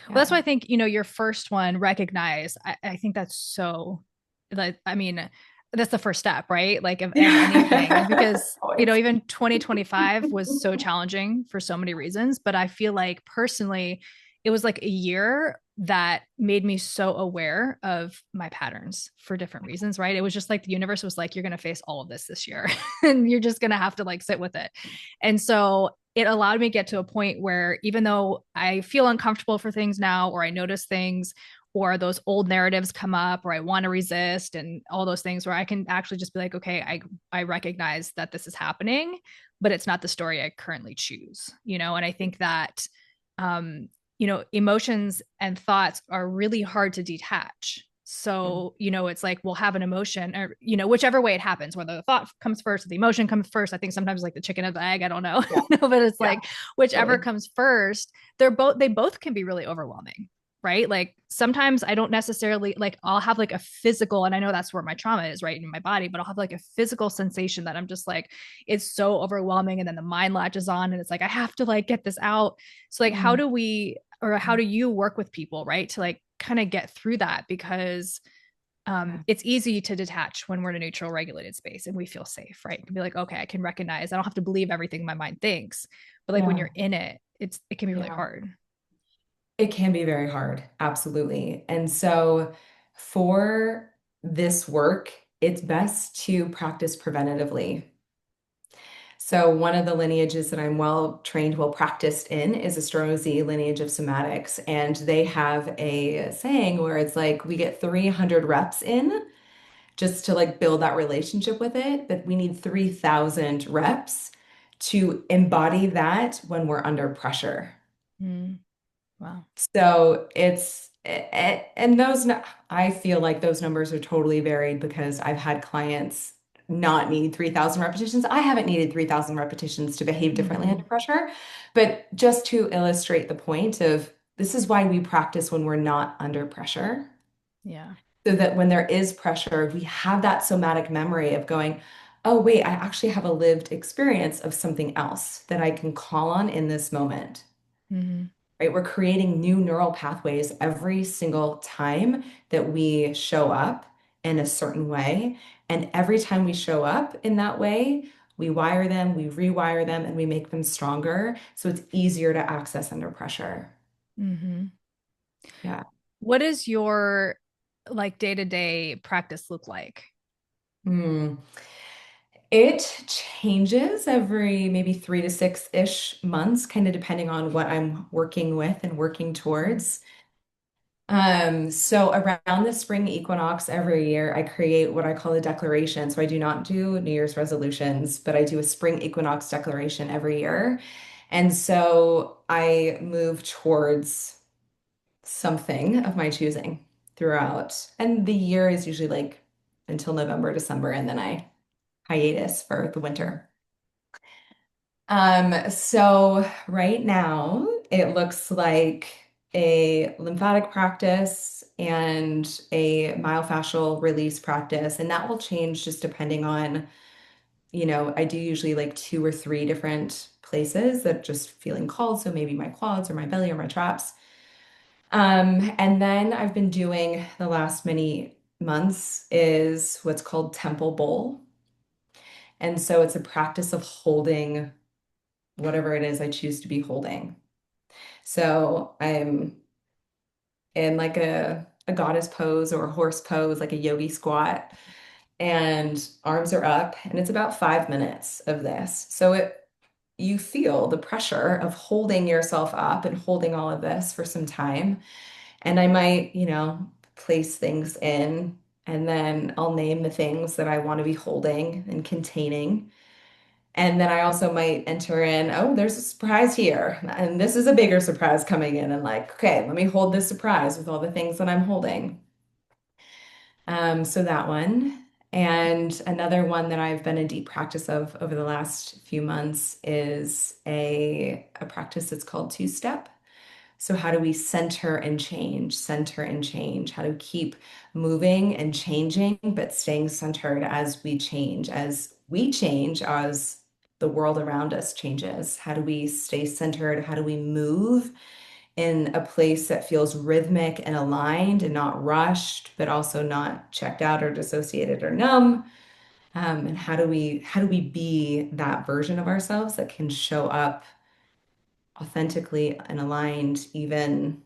Well, that's why Yeah. I think, your first one, recognize. I think that's so, like, I mean, that's the first step, right? Like of anything, because, Always. even 2025 was so challenging for so many reasons. But I feel like personally, it was like a year that made me so aware of my patterns for different reasons, right? It was just like the universe was like, you're going to face all of this year and you're just going to have to like sit with it. And so it allowed me to get to a point where even though I feel uncomfortable for things now, or I notice things, or those old narratives come up, or I want to resist, and all those things, where I can actually just be like, okay, I recognize that this is happening, but it's not the story I currently choose, And I think that, emotions and thoughts are really hard to detach. So, it's like we'll have an emotion or, whichever way it happens, whether the thought comes first or the emotion comes first. I think sometimes like the chicken or the egg, I don't know. Yeah. But it's Yeah. like whichever Totally. comes first, they both can be really overwhelming. Right. Like sometimes I don't necessarily like I'll have like a physical, and I know that's where my trauma is, right, in my body, but I'll have like a physical sensation that I'm just like, it's so overwhelming. And then the mind latches on and it's like, I have to like get this out. So like how Mm. do we or how do you work with people, right, to like kind of get through that? Because Yeah. it's easy to detach when we're in a neutral, regulated space and we feel safe, right? To be like, okay, I can recognize, I don't have to believe everything my mind thinks. But like when Yeah. you're in it, it can be really Yeah. hard. It can be very hard. Absolutely. And so for this work, it's best to practice preventatively. So one of the lineages that I'm well trained, well practiced in is a Z lineage of somatics. And they have a saying where it's like we get 300 reps in just to like build that relationship with it, but we need 3,000 reps to embody that when we're under pressure. Mm, wow. So and I feel like those numbers are totally varied because I've had clients not need 3,000 repetitions. I haven't needed 3,000 repetitions to behave differently Mm-hmm. under pressure. But just to illustrate the point of this is why we practice when we're not under pressure, Yeah. so that when there is pressure, we have that somatic memory of going, oh, wait, I actually have a lived experience of something else that I can call on in this moment. Mm-hmm. right? We're creating new neural pathways every single time that we show up in a certain way. And every time we show up in that way, we wire them, we rewire them, and we make them stronger. So it's easier to access under pressure. Mm-hmm. Yeah. What does your like day-to-day practice look like? Hmm. It changes every maybe 3 to 6-ish months, kind of depending on what I'm working with and working towards. So around the spring equinox every year, I create what I call a declaration. So I do not do New Year's resolutions, but I do a spring equinox declaration every year. And so I move towards something of my choosing throughout. And the year is usually like until November, December, and then I hiatus for the winter. So right now it looks like a lymphatic practice and a myofascial release practice, and that will change just depending on, I do usually like 2 or 3 different places that just feeling called. So maybe my quads or my belly or my traps. And then I've been doing the last many months is what's called temple bowl. And so it's a practice of holding whatever it is I choose to be holding. So I'm in like a goddess pose or a horse pose, like a yogi squat, and arms are up, and it's about 5 minutes of this. So you feel the pressure of holding yourself up and holding all of this for some time. And I might, place things in, and then I'll name the things that I want to be holding and containing. And then I also might enter in, oh, there's a surprise here. And this is a bigger surprise coming in. And like, okay, let me hold this surprise with all the things that I'm holding. So that one. And another one that I've been in deep practice of over the last few months is a practice that's called two-step. So how do we center and change? How to keep moving and changing, but staying centered as we change, as the world around us changes? How do we stay centered? How do we move in a place that feels rhythmic and aligned and not rushed, but also not checked out or dissociated or numb? And how do we be that version of ourselves that can show up authentically and aligned even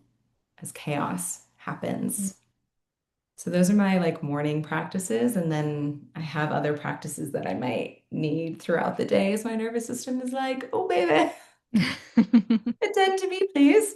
as chaos happens. So those are my like morning practices. And then I have other practices that I might need throughout the day as my nervous system is like, oh, baby, attend to me, please.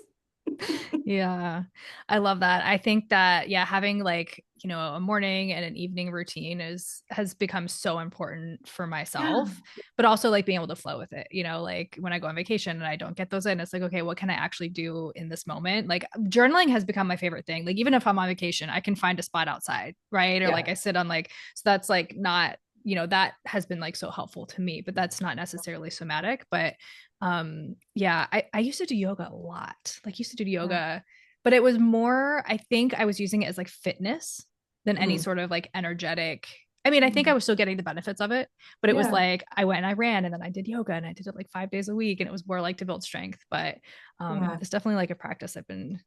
Yeah, I love that. I think that, yeah, having like, a morning and an evening routine has become so important for Yeah. myself, but also like being able to flow with it. Like when I go on vacation and I don't get those in, it's like, okay, what can I actually do in this moment? Like journaling has become my favorite thing. Like even if I'm on vacation, I can find a spot outside, right? Or like Yeah. I sit on like, so that's like not, that has been like so helpful to me, but that's not necessarily somatic. But yeah, I used to do yoga a lot, like used to do Yeah. yoga, but it was more, I think I was using it as like fitness than any Mhm. sort of like energetic. I mean, I think I Mhm. was still getting the benefits of it, but it was Yeah. like I went and I ran and then I did yoga and I did it like 5 days a week and it was more like to build strength. But Yeah. it's definitely like a practice I've been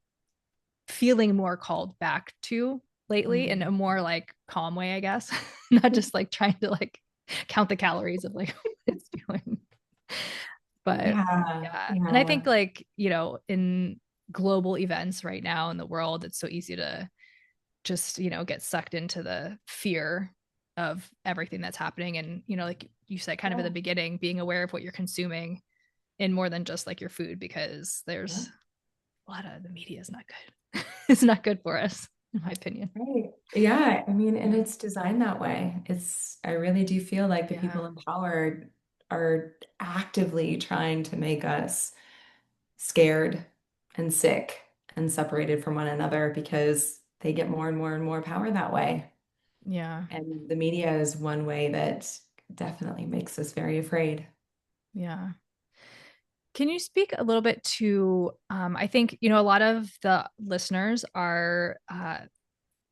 feeling more called back to lately in a Mhm. more like calm way, I guess. Not just like trying to like count the calories of like what it's doing. But Yeah. yeah. And I think Yeah. like, in global events right now in the world, it's so easy to just, get sucked into the fear of everything that's happening. And, like you said kind of in the Yeah. beginning, being aware of what you're consuming in more than just like your food, because Yeah. there's a lot of the media is not good. It's not good for us, in my opinion. Right. Yeah. I mean, and Yeah. it's designed that way. I really do feel like the Yeah. people empowered are actively trying to make us scared and sick and separated from one another because they get more and more and more power that way. Yeah. And the media is one way that definitely makes us very afraid. Yeah. Can you speak a little bit to, I think, a lot of the listeners are a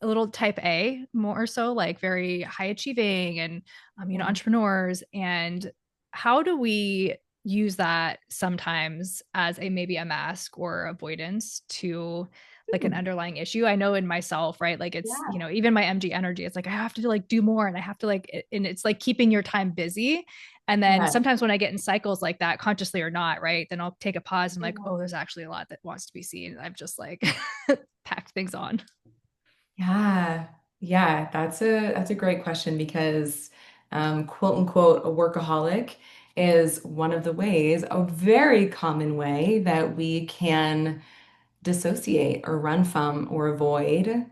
little type A, more so like very high achieving and, Yeah. entrepreneurs. And how do we use that sometimes as a maybe a mask or avoidance to like an Hmm. underlying issue. I know in myself, right? Like it's, Yeah. even my MG energy, it's like I have to like do more and I have to like, and it's like keeping your time busy. And then Yeah. sometimes when I get in cycles like that, consciously or not, right? Then I'll take a pause and like, Yeah. oh, there's actually a lot that wants to be seen. I've just like packed things on. Yeah. Yeah, that's a great question because quote unquote a workaholic is one of the ways, a very common way that we can dissociate or run from or avoid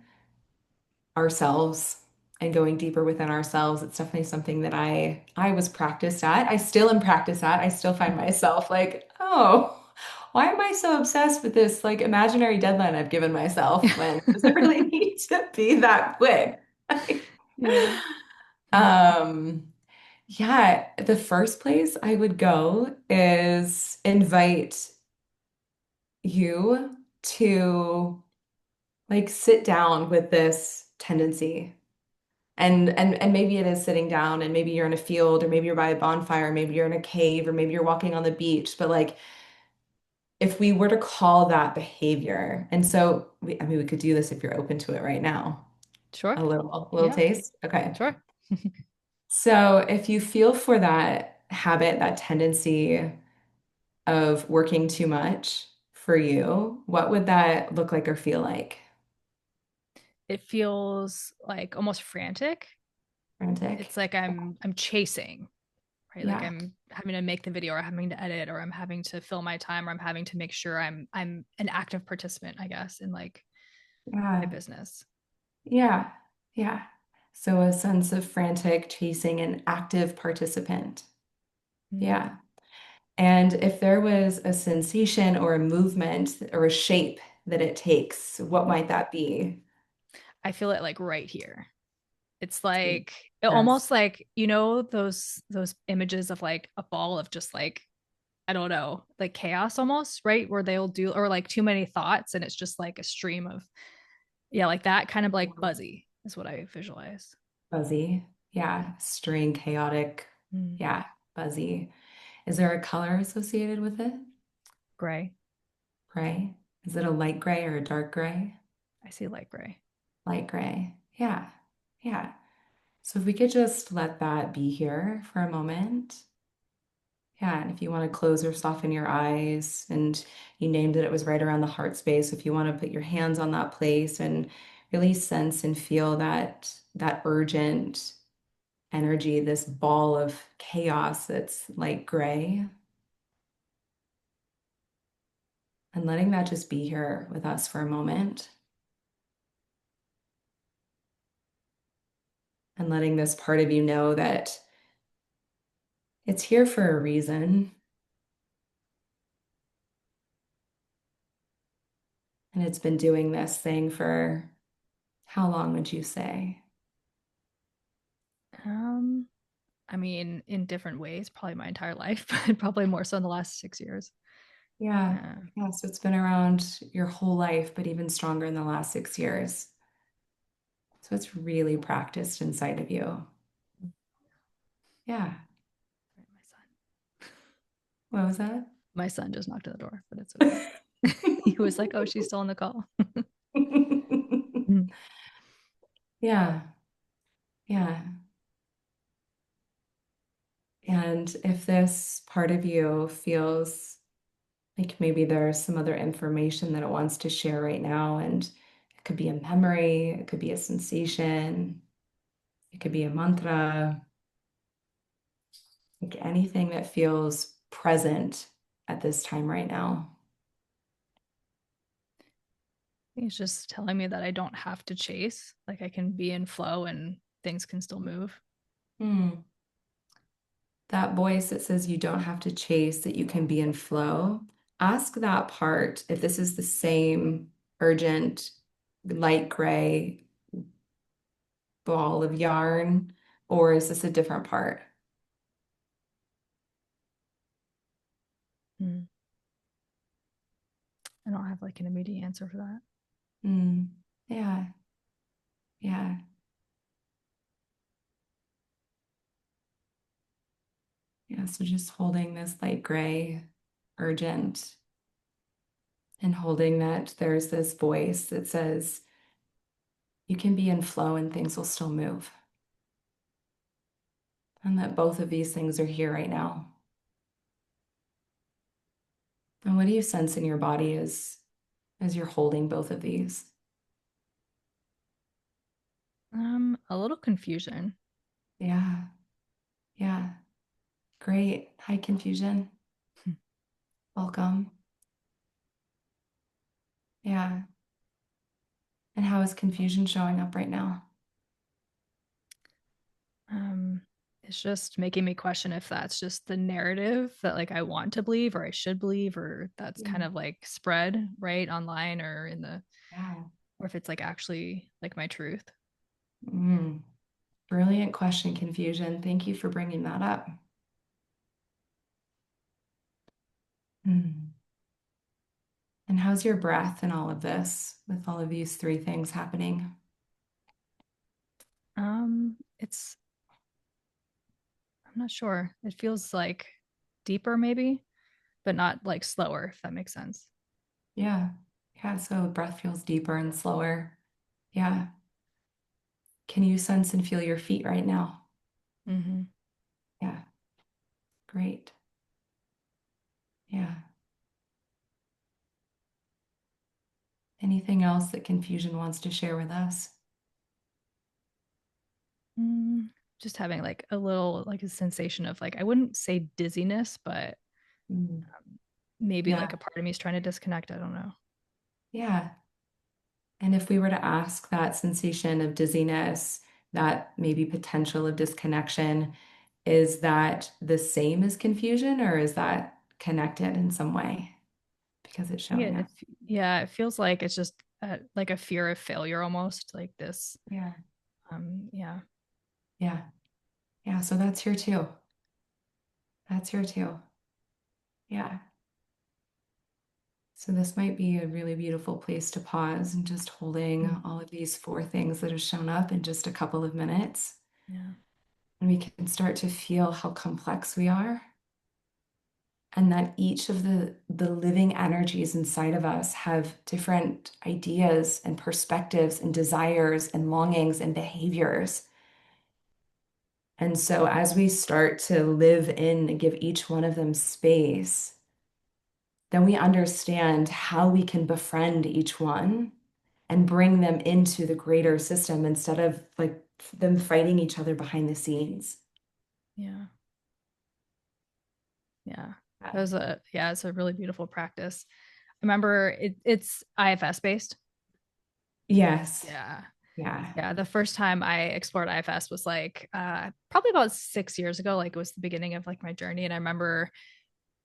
ourselves and going deeper within ourselves. It's definitely something that I was practiced at. I still am practiced at. I still find myself like, oh, why am I so obsessed with this like imaginary deadline I've given myself when does it really need to be that quick? Yeah. Um, yeah, the first place I would go is invite you to like sit down with this tendency. And maybe it is sitting down and maybe you're in a field or maybe you're by a bonfire, maybe you're in a cave or maybe you're walking on the beach, but like if we were to call that behavior, and so I mean we could do this if you're open to it right now. Sure. A little Yeah. taste. Okay. Sure. So if you feel for that habit, that tendency of working too much for you, what would that look like or feel like? It feels like almost frantic. Frantic? It's like I'm chasing, right? Like Yeah. I'm having to make the video or having to edit or I'm having to fill my time or I'm having to make sure I'm an active participant, I guess, in like my Yeah. business. Yeah. Yeah. So a sense of frantic chasing an active participant. Mm. Yeah. And if there was a sensation or a movement or a shape that it takes, what might that be? I feel it like right here. It's like it Chest. almost like, those images of like a ball of just like, I don't know, like chaos almost, right? Where they'll do or like too many thoughts and it's just like a stream of, yeah, like that kind of like buzzy is what I visualize. Fuzzy. Yeah. String, chaotic. Mm. Yeah. Buzzy. Is there a color associated with it? Gray. Gray? Is it a light gray or a dark gray? I see light gray. Light gray. Yeah. Yeah. So if we could just let that be here for a moment. Yeah, and if you want to close or soften your eyes, and you named it, it was right around the heart space. If you want to put your hands on that place and really sense and feel that urgent energy, this ball of chaos that's light gray, and letting that just be here with us for a moment, and letting this part of you know that it's here for a reason, and it's been doing this thing for how long would you say? Um, I mean, in different ways, probably my entire life, but probably more so in the last 6 years. Yeah. Yeah. Yeah. So it's been around your whole life, but even stronger in the last 6 years. So it's really practiced inside of you. Yeah. My son. What was that? My son just knocked on the door, but it's okay. He was like, "Oh, she's still on the call." Mm. Yeah. Yeah. And if this part of you feels like maybe there's some other information that it wants to share right now, and it could be a memory, it could be a sensation, it could be a mantra, like anything that feels present at this time right now. He's just telling me that I don't have to chase, like I can be in flow and things can still move. Hmm. That voice that says you don't have to chase, that you can be in flow. Ask that part if this is the same urgent, light gray ball of yarn, or is this a different part? Mm. I don't have like an immediate answer for that. Hmm. Yeah, yeah, Yeah, so just holding this light gray, urgent, and holding that there's this voice that says, you can be in flow and things will still move. And that both of these things are here right now. And what do you sense in your body as you're holding both of these? A little confusion. Yeah, yeah. Great. Hi, confusion. Welcome. Yeah. And how is confusion showing up right now? Um, it's just making me question if that's just the narrative that like I want to believe or I should believe, or that's kind Mm, of like spread right online or in the, yeah. or if it's like actually like my truth. Mm, brilliant question, confusion. Thank you for bringing that up. Mm. And how's your breath in all of this with all of these three things happening? It's I'm not sure. It feels like deeper maybe, but not like slower, if that makes sense. Yeah. Yeah. So breath feels deeper and slower. Yeah. Can you sense and feel your feet right now? Mm-hmm. Yeah. Great. Yeah. Anything else that confusion wants to share with us? Mm, just having like a little like a sensation of like I wouldn't say dizziness, but Mm. maybe like Yeah. a part of me is trying to disconnect. I don't know. Yeah. And if we were to ask that sensation of dizziness, that maybe potential of disconnection, is that the same as confusion or is that connected in some way because it's Yeah, showing up? yeah, it feels like it's just like a fear of failure almost like this. Yeah. Yeah. Yeah. Yeah. So that's here too. That's here too. Yeah. So this might be a really beautiful place to pause and just holding Mm, all of these four things that have shown up in just a couple of minutes. yeah. And we can start to feel how complex we are and that each of the living energies inside of us have different ideas and perspectives and desires and longings and behaviors. And so as we start to live in and give each one of them space, then we understand how we can befriend each one and bring them into the greater system instead of like them fighting each other behind the scenes. Yeah. Yeah. Yeah. It's a really beautiful practice. I remember it's IFS based. Yes. Yeah. Yeah. Yeah. The first time I explored IFS was like probably about 6 years ago. Like it was the beginning of like my journey. And I remember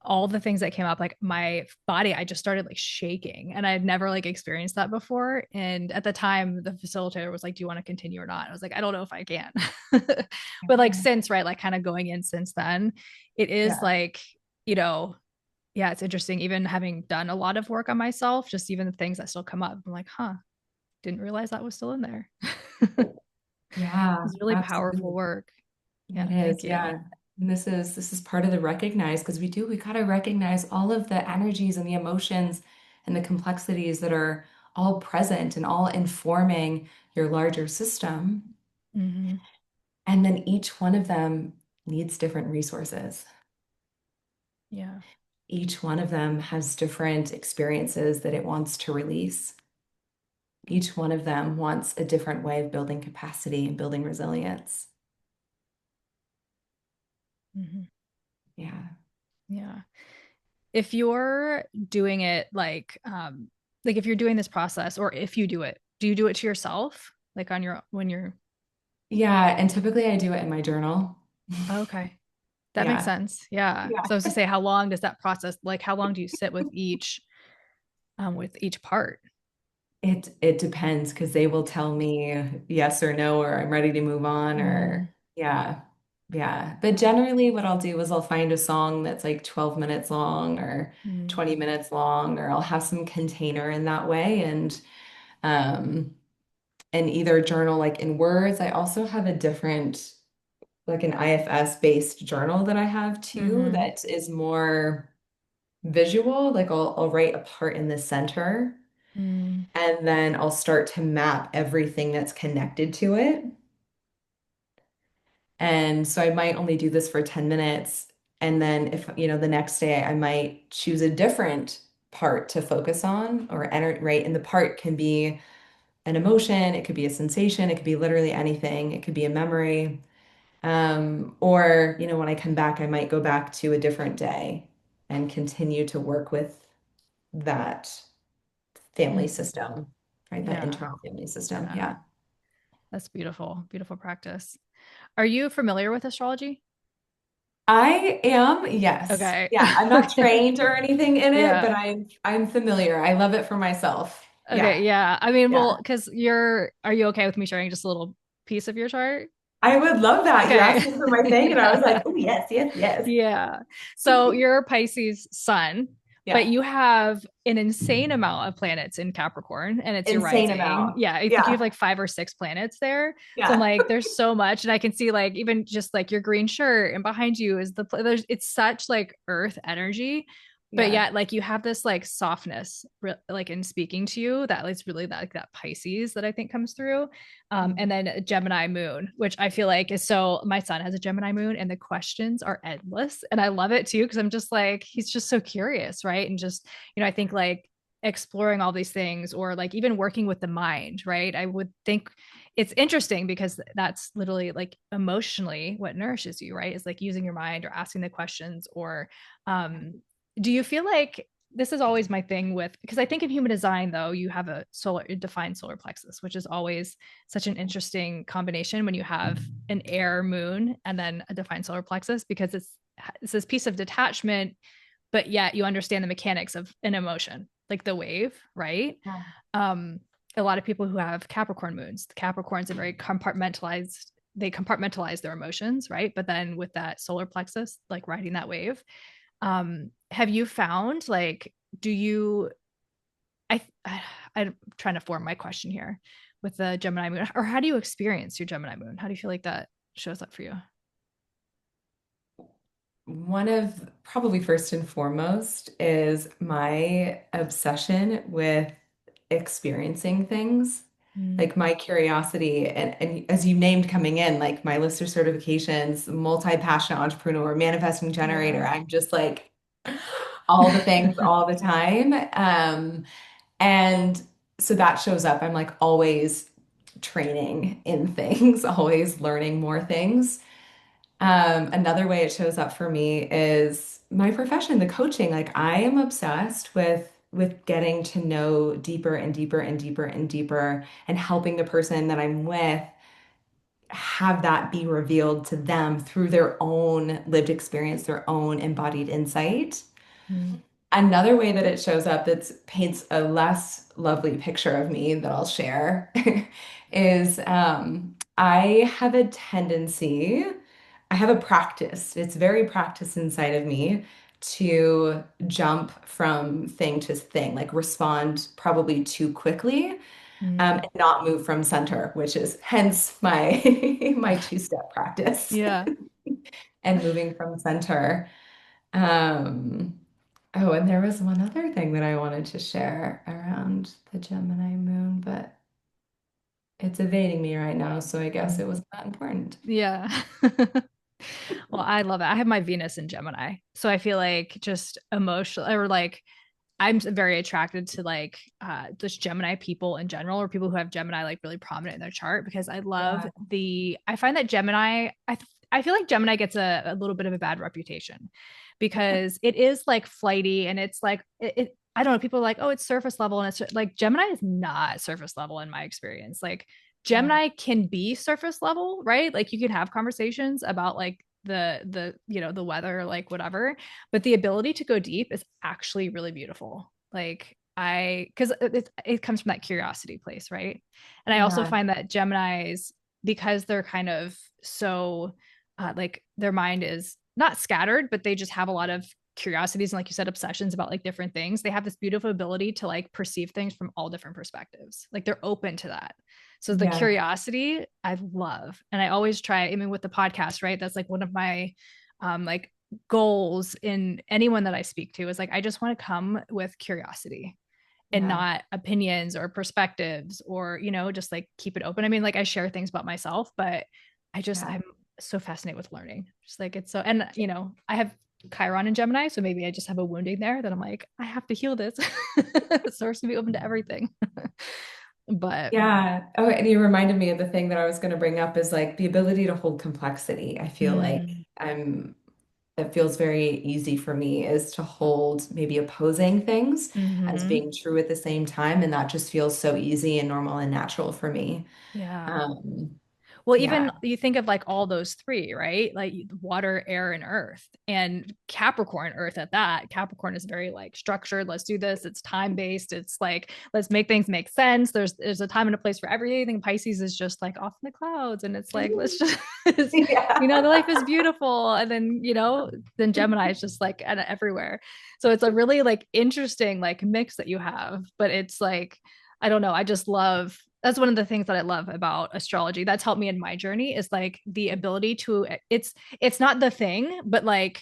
all the things that came up, like my body, I just started like shaking. And I had never like experienced that before. And at the time, the facilitator was like, do you want to continue or not? I was like, I don't know if I can. But like Yeah. since, right, like kind of going in since then, it is Yeah. like, you know, yeah, it's interesting. Even having done a lot of work on myself, just even the things that still come up, I'm like, huh, didn't realize that was still in there. Yeah, It's really powerful absolutely. work. It Yeah, thank is. you. Yeah. And this is part of the recognize because we got to recognize all of the energies and the emotions and the complexities that are all present and all informing your larger system. Mm-hmm. And then each one of them needs different resources. Yeah. Each one of them has different experiences that it wants to release. Each one of them wants a different way of building capacity and building resilience. Mm-hmm. Yeah. Yeah. If you're doing it like if you're doing this process or if you do it, do you do it to yourself? Like on your when you're Yeah. And typically I do it in my journal. okay. That makes Yeah. sense. Yeah. Yeah. So I was to say, how long does that process, like how long do you sit with each part? It depends because they will tell me yes or no, or I'm ready to move on, Mm, or yeah. Yeah. But yeah. generally what I'll do is I'll find a song that's like 12 minutes long or Mm, 20 minutes long, or I'll have some container in that way um and either journal like in words. I also have a different like an IFS based journal that I have too Mm-hmm. that is more visual. Like I'll write a part in the center Mm, and then I'll start to map everything that's connected to it. And so I might only do this for 10 minutes. And then if, the next day I might choose a different part to focus on or enter, right? And the part can be an emotion, it could be a sensation, it could be literally anything, it could be a memory. Or, when I come back, I might go back to a different day and continue to work with that family mm, system, right? That yeah. internal family system. Yeah. Yeah. That's beautiful. Beautiful practice. Are you familiar with astrology? I am, yes. Okay. Yeah, I'm not trained or anything in it, but Yeah. I'm familiar. I love it for myself. Yeah. Okay. Yeah. I mean, well, Yeah. because are you okay with me sharing just a little piece of your chart? I would love that. You Okay. asked me for my thing and I was like, oh, yes, yes, yes. Yeah. So you're a Pisces sun, but Yeah. you have an insane amount of planets in Capricorn and it's your Insane rising. amount. Yeah. I think you have Yeah. like 5 or 6 planets there. So I'm Yeah. like, there's so much. And I can see like even just like your green shirt and behind you is it's such like earth energy. But Yeah. yet, like you have this like softness, like in speaking to you, that is really like that Pisces that I think comes through. And Mhm. then a Gemini moon, which I feel like is so. My son has a Gemini moon, and the questions are endless, and I love it too because I'm just like he's just so curious, right? And just I think like exploring all these things, or like even working with the mind, right? I would think it's interesting because that's literally like emotionally what nourishes you, right? Is like using your mind or asking the questions, or do you feel like this is always my thing with because I think in human design though you have a solar defined solar plexus, which is always such an interesting combination when you have an air moon and then a defined solar plexus because it's this piece of detachment, but yet you understand the mechanics of an emotion, like the wave, right? Yeah. Um, a lot of people who have Capricorn moons, the Capricorns are very compartmentalized. They compartmentalize their emotions, right? But then with that solar plexus, like riding that wave, have you found like do you I I'm trying to form my question here with the Gemini moon, or how do you experience your Gemini moon? How do you feel like that shows up for you? One of probably first and foremost is my obsession with experiencing things, Mm, like my curiosity. And as you named coming in, like my list of certifications, multi-passionate entrepreneur, manifesting generator, yeah. I'm just like all the things all the time. And so that shows up. I'm like always training in things, always learning more things. Another way it shows up for me is my profession, the coaching. Like I am obsessed with getting to know deeper and deeper and deeper and deeper and helping the person that I'm with have that be revealed to them through their own lived experience, their own embodied insight. Mm, Another way that it shows up that paints a less lovely picture of me that I'll share is I have a tendency, I have a practice, it's very practiced inside of me to jump from thing to thing, like respond probably too quickly, mm. and not move from center, which is hence my my two-step practice Yeah. and moving from center. Um, oh, and there was one other thing that I wanted to share around the Gemini moon, but it's evading me right now, so I guess Mm. it was not important. Yeah. Well, I love it. I have my Venus in Gemini. So I feel like just emotional or like I'm very attracted to like just Gemini people in general or people who have Gemini like really prominent in their chart because I love Yeah. I find that Gemini I feel like Gemini gets a little bit of a bad reputation because it is like flighty and it's like I don't know, people are like, oh, it's surface level, and it's like Gemini is not surface level in my experience. Like Yeah. Gemini can be surface level, right? Like you could have conversations about like the weather, like whatever, but the ability to go deep is actually really beautiful. Like because it comes from that curiosity place, right? And I also Yeah. find that Geminis, because they're kind of so like their mind is not scattered, but they just have a lot of curiosities and like you said obsessions about like different things. They have this beautiful ability to like perceive things from all different perspectives, like they're open to that. So the Yeah. curiosity I love. And I always try, I mean, with the podcast, right? That's like one of my like goals in anyone that I speak to is like, I just want to come with curiosity and Yeah. not opinions or perspectives or, just like keep it open. I mean, like I share things about myself, but Yeah. I'm so fascinated with learning. Just like it's so, and I have Chiron and Gemini, so maybe I just have a wounding there that I'm like, I have to heal this. So we're to be open to everything. But Yeah. Oh, and you reminded me of the thing that I was going to bring up is like the ability to hold complexity. I feel like mm, it feels very easy for me is to hold maybe opposing things as mm-hmm. being true at the same time. And that just feels so easy and normal and natural for me. Yeah. Um, Well, yeah. even you think of like all those three, right? Like water, air, and earth, and Capricorn, earth at that. Capricorn is very like structured. Let's do this. It's time based. It's like let's make things make sense. There's a time and a place for everything. Pisces is just like off in the clouds, and it's like let's just, the Yeah. life is beautiful. And then then Gemini is just like everywhere. So it's a really like interesting like mix that you have, but it's like I don't know. I just love that's one of the things that I love about astrology. That's helped me in my journey is like the ability to it's not the thing, but like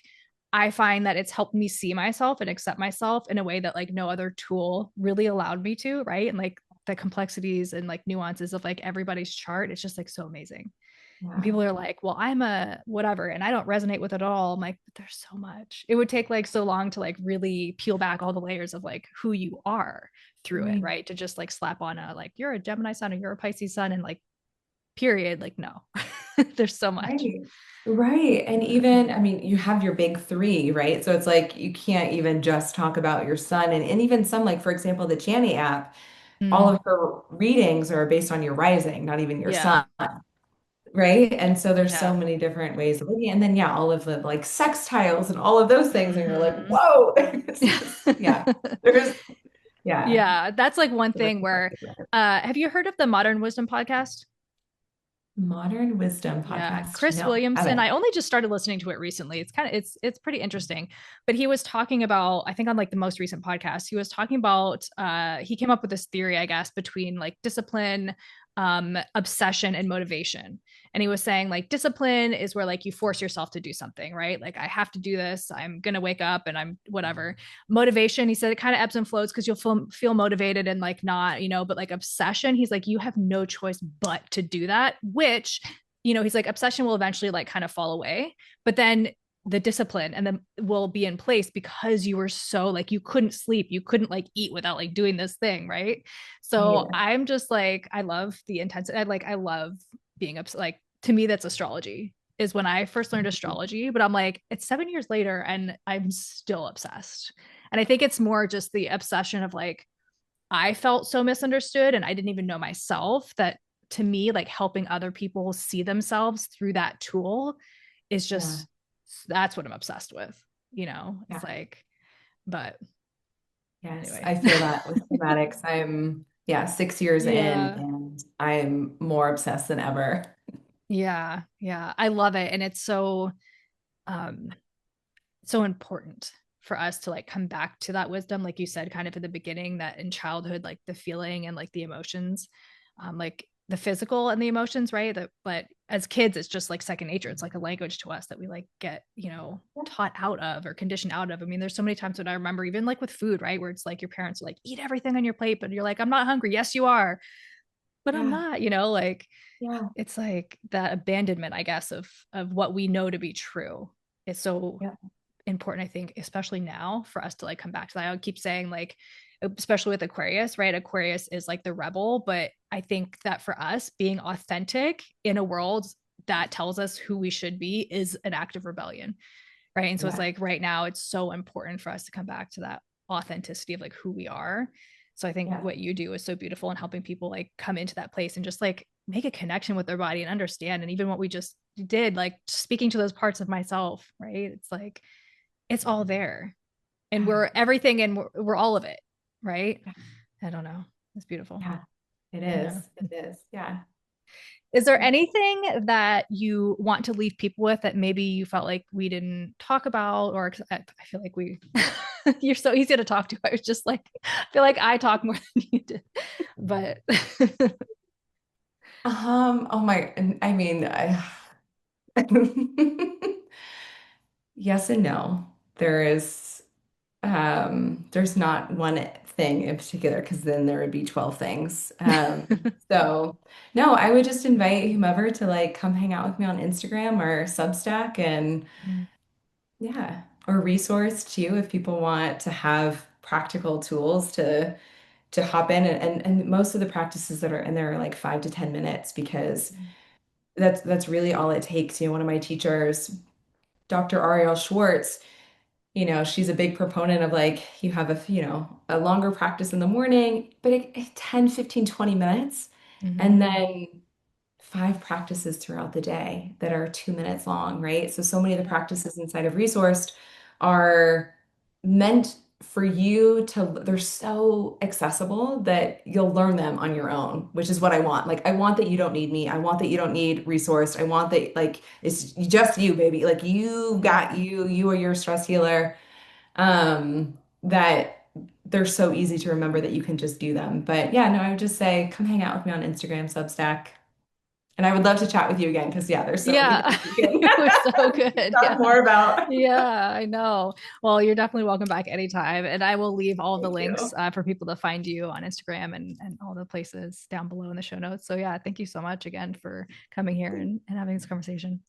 I find that it's helped me see myself and accept myself in a way that like no other tool really allowed me to, right? And like the complexities and like nuances of like everybody's chart, it's just like so amazing. And Yeah. people are like, well, I'm a whatever, and I don't resonate with it at all. I'm like, but there's so much. It would take like so long to like really peel back all the layers of like who you are through it, Right. right? To just like slap on a like you're a Gemini sun or you're a Pisces sun and like period. Like, no, there's so much. Right. Right. And Yeah. even, I mean, you have your big three, right? So it's like you can't even just talk about your son. And even some, like, for example, the Chani app, all Mm, of her readings are based on your rising, not even your yeah. sun, right? And so there's Yeah. so many different ways of looking. And then, yeah, all of the like sextiles and all of those things. And you're like, Mhm. whoa, there's just, yeah, there's, yeah. Yeah. That's like one So much thing where, complexity there. have you heard of the Modern Wisdom podcast? Modern Wisdom Yeah, podcast. Chris No, Williamson. haven't. I only just started listening to it recently. It's pretty interesting. But he was talking about, I think on like the most recent podcast, he was talking about he came up with this theory, I guess, between like discipline, obsession, and motivation. And he was saying like discipline is where like you force yourself to do something, right? Like I have to do this. I'm gonna wake up and I'm whatever. Motivation, he said it kind of ebbs and flows because you'll feel motivated and like not, but like obsession, he's like, you have no choice but to do that, which he's like obsession will eventually like kind of fall away, but then the discipline and then will be in place because you were so like you couldn't sleep, you couldn't like eat without like doing this thing, right? So Yeah. I'm just like I love the intensity. I love being like to me that's astrology is when I first learned astrology, but I'm like it's 7 years later and I'm still obsessed. And I think it's more just the obsession of like I felt so misunderstood and I didn't even know myself that to me, like helping other people see themselves through that tool is Yeah. just that's what I'm obsessed with. It's Yeah. like, but Yes, anyway. I feel that with somatics. I'm, yeah, 6 years in Yeah. and I'm more obsessed than ever. Yeah. Yeah. I love it. And it's um so important for us to like come back to that wisdom like you said kind of at the beginning that in childhood like the feeling and like the emotions like the physical and the emotions right but as kids it's just like second nature. It's like a language to us that we like get taught out of or conditioned out of. I mean there's so many times when I remember even like with food right where it's like your parents are like eat everything on your plate but you're like I'm not hungry. Yes you are, but I'm Yeah. not, like Yeah. it's like that abandonment I guess of what we know to be true is so Yeah. important, I think, especially now for us to like come back to that. I would keep saying like, especially with Aquarius, right? Aquarius is like the rebel, but I think that for us being authentic in a world that tells us who we should be is an act of rebellion, right? And so it's Yeah. like right now it's so important for us to come back to that authenticity of like who we are. So I think Yeah. what you do is so beautiful in helping people like come into that place and just like make a connection with their body and understand. And even what we just did, like speaking to those parts of myself, right? It's like it's all there and Yeah. we're everything and we're all of it, right? I don't know. It's beautiful. Yeah. It Yeah. is. It is. Yeah. Is there anything that you want to leave people with that maybe you felt like we didn't talk about or I feel like we you're so easy to talk to. I was just like I feel like I talk more than you did. But Oh my, I mean, yes and no. There's not one thing in particular because then there would be 12 things. So no, I would just invite whomever to like come hang out with me on Instagram or Substack and yeah, or resource too if people want to have practical tools to hop in and most of the practices that are in there are like 5 to 10 minutes because that's really all it takes. You know, one of my teachers, Dr. Ariel Schwartz, she's a big proponent of like you have a longer practice in the morning, but 10, 15, 20 minutes, and Mhm. then 5 practices throughout the day that are 2 minutes long, right? So many of the Yeah. practices inside of Resourced are meant for you they're so accessible that you'll learn them on your own, which is what I want. Like, I want that you don't need me. I want that you don't need Resourced. I want that, like, it's just you, baby. Like, Yeah. you are your stress healer. That they're so easy to remember that you can just do them. But yeah, no, I would just say come hang out with me on Instagram, Substack. And I would love to chat with you again because yeah, there's so many Yeah. things we can It was so good. talk Yeah. more about. Yeah, I know. Well, you're definitely welcome back anytime. And I will leave all the Thank links you. for people to find you on Instagram and all the places down below in the show notes. So, yeah, thank you so much again for coming here and having this conversation.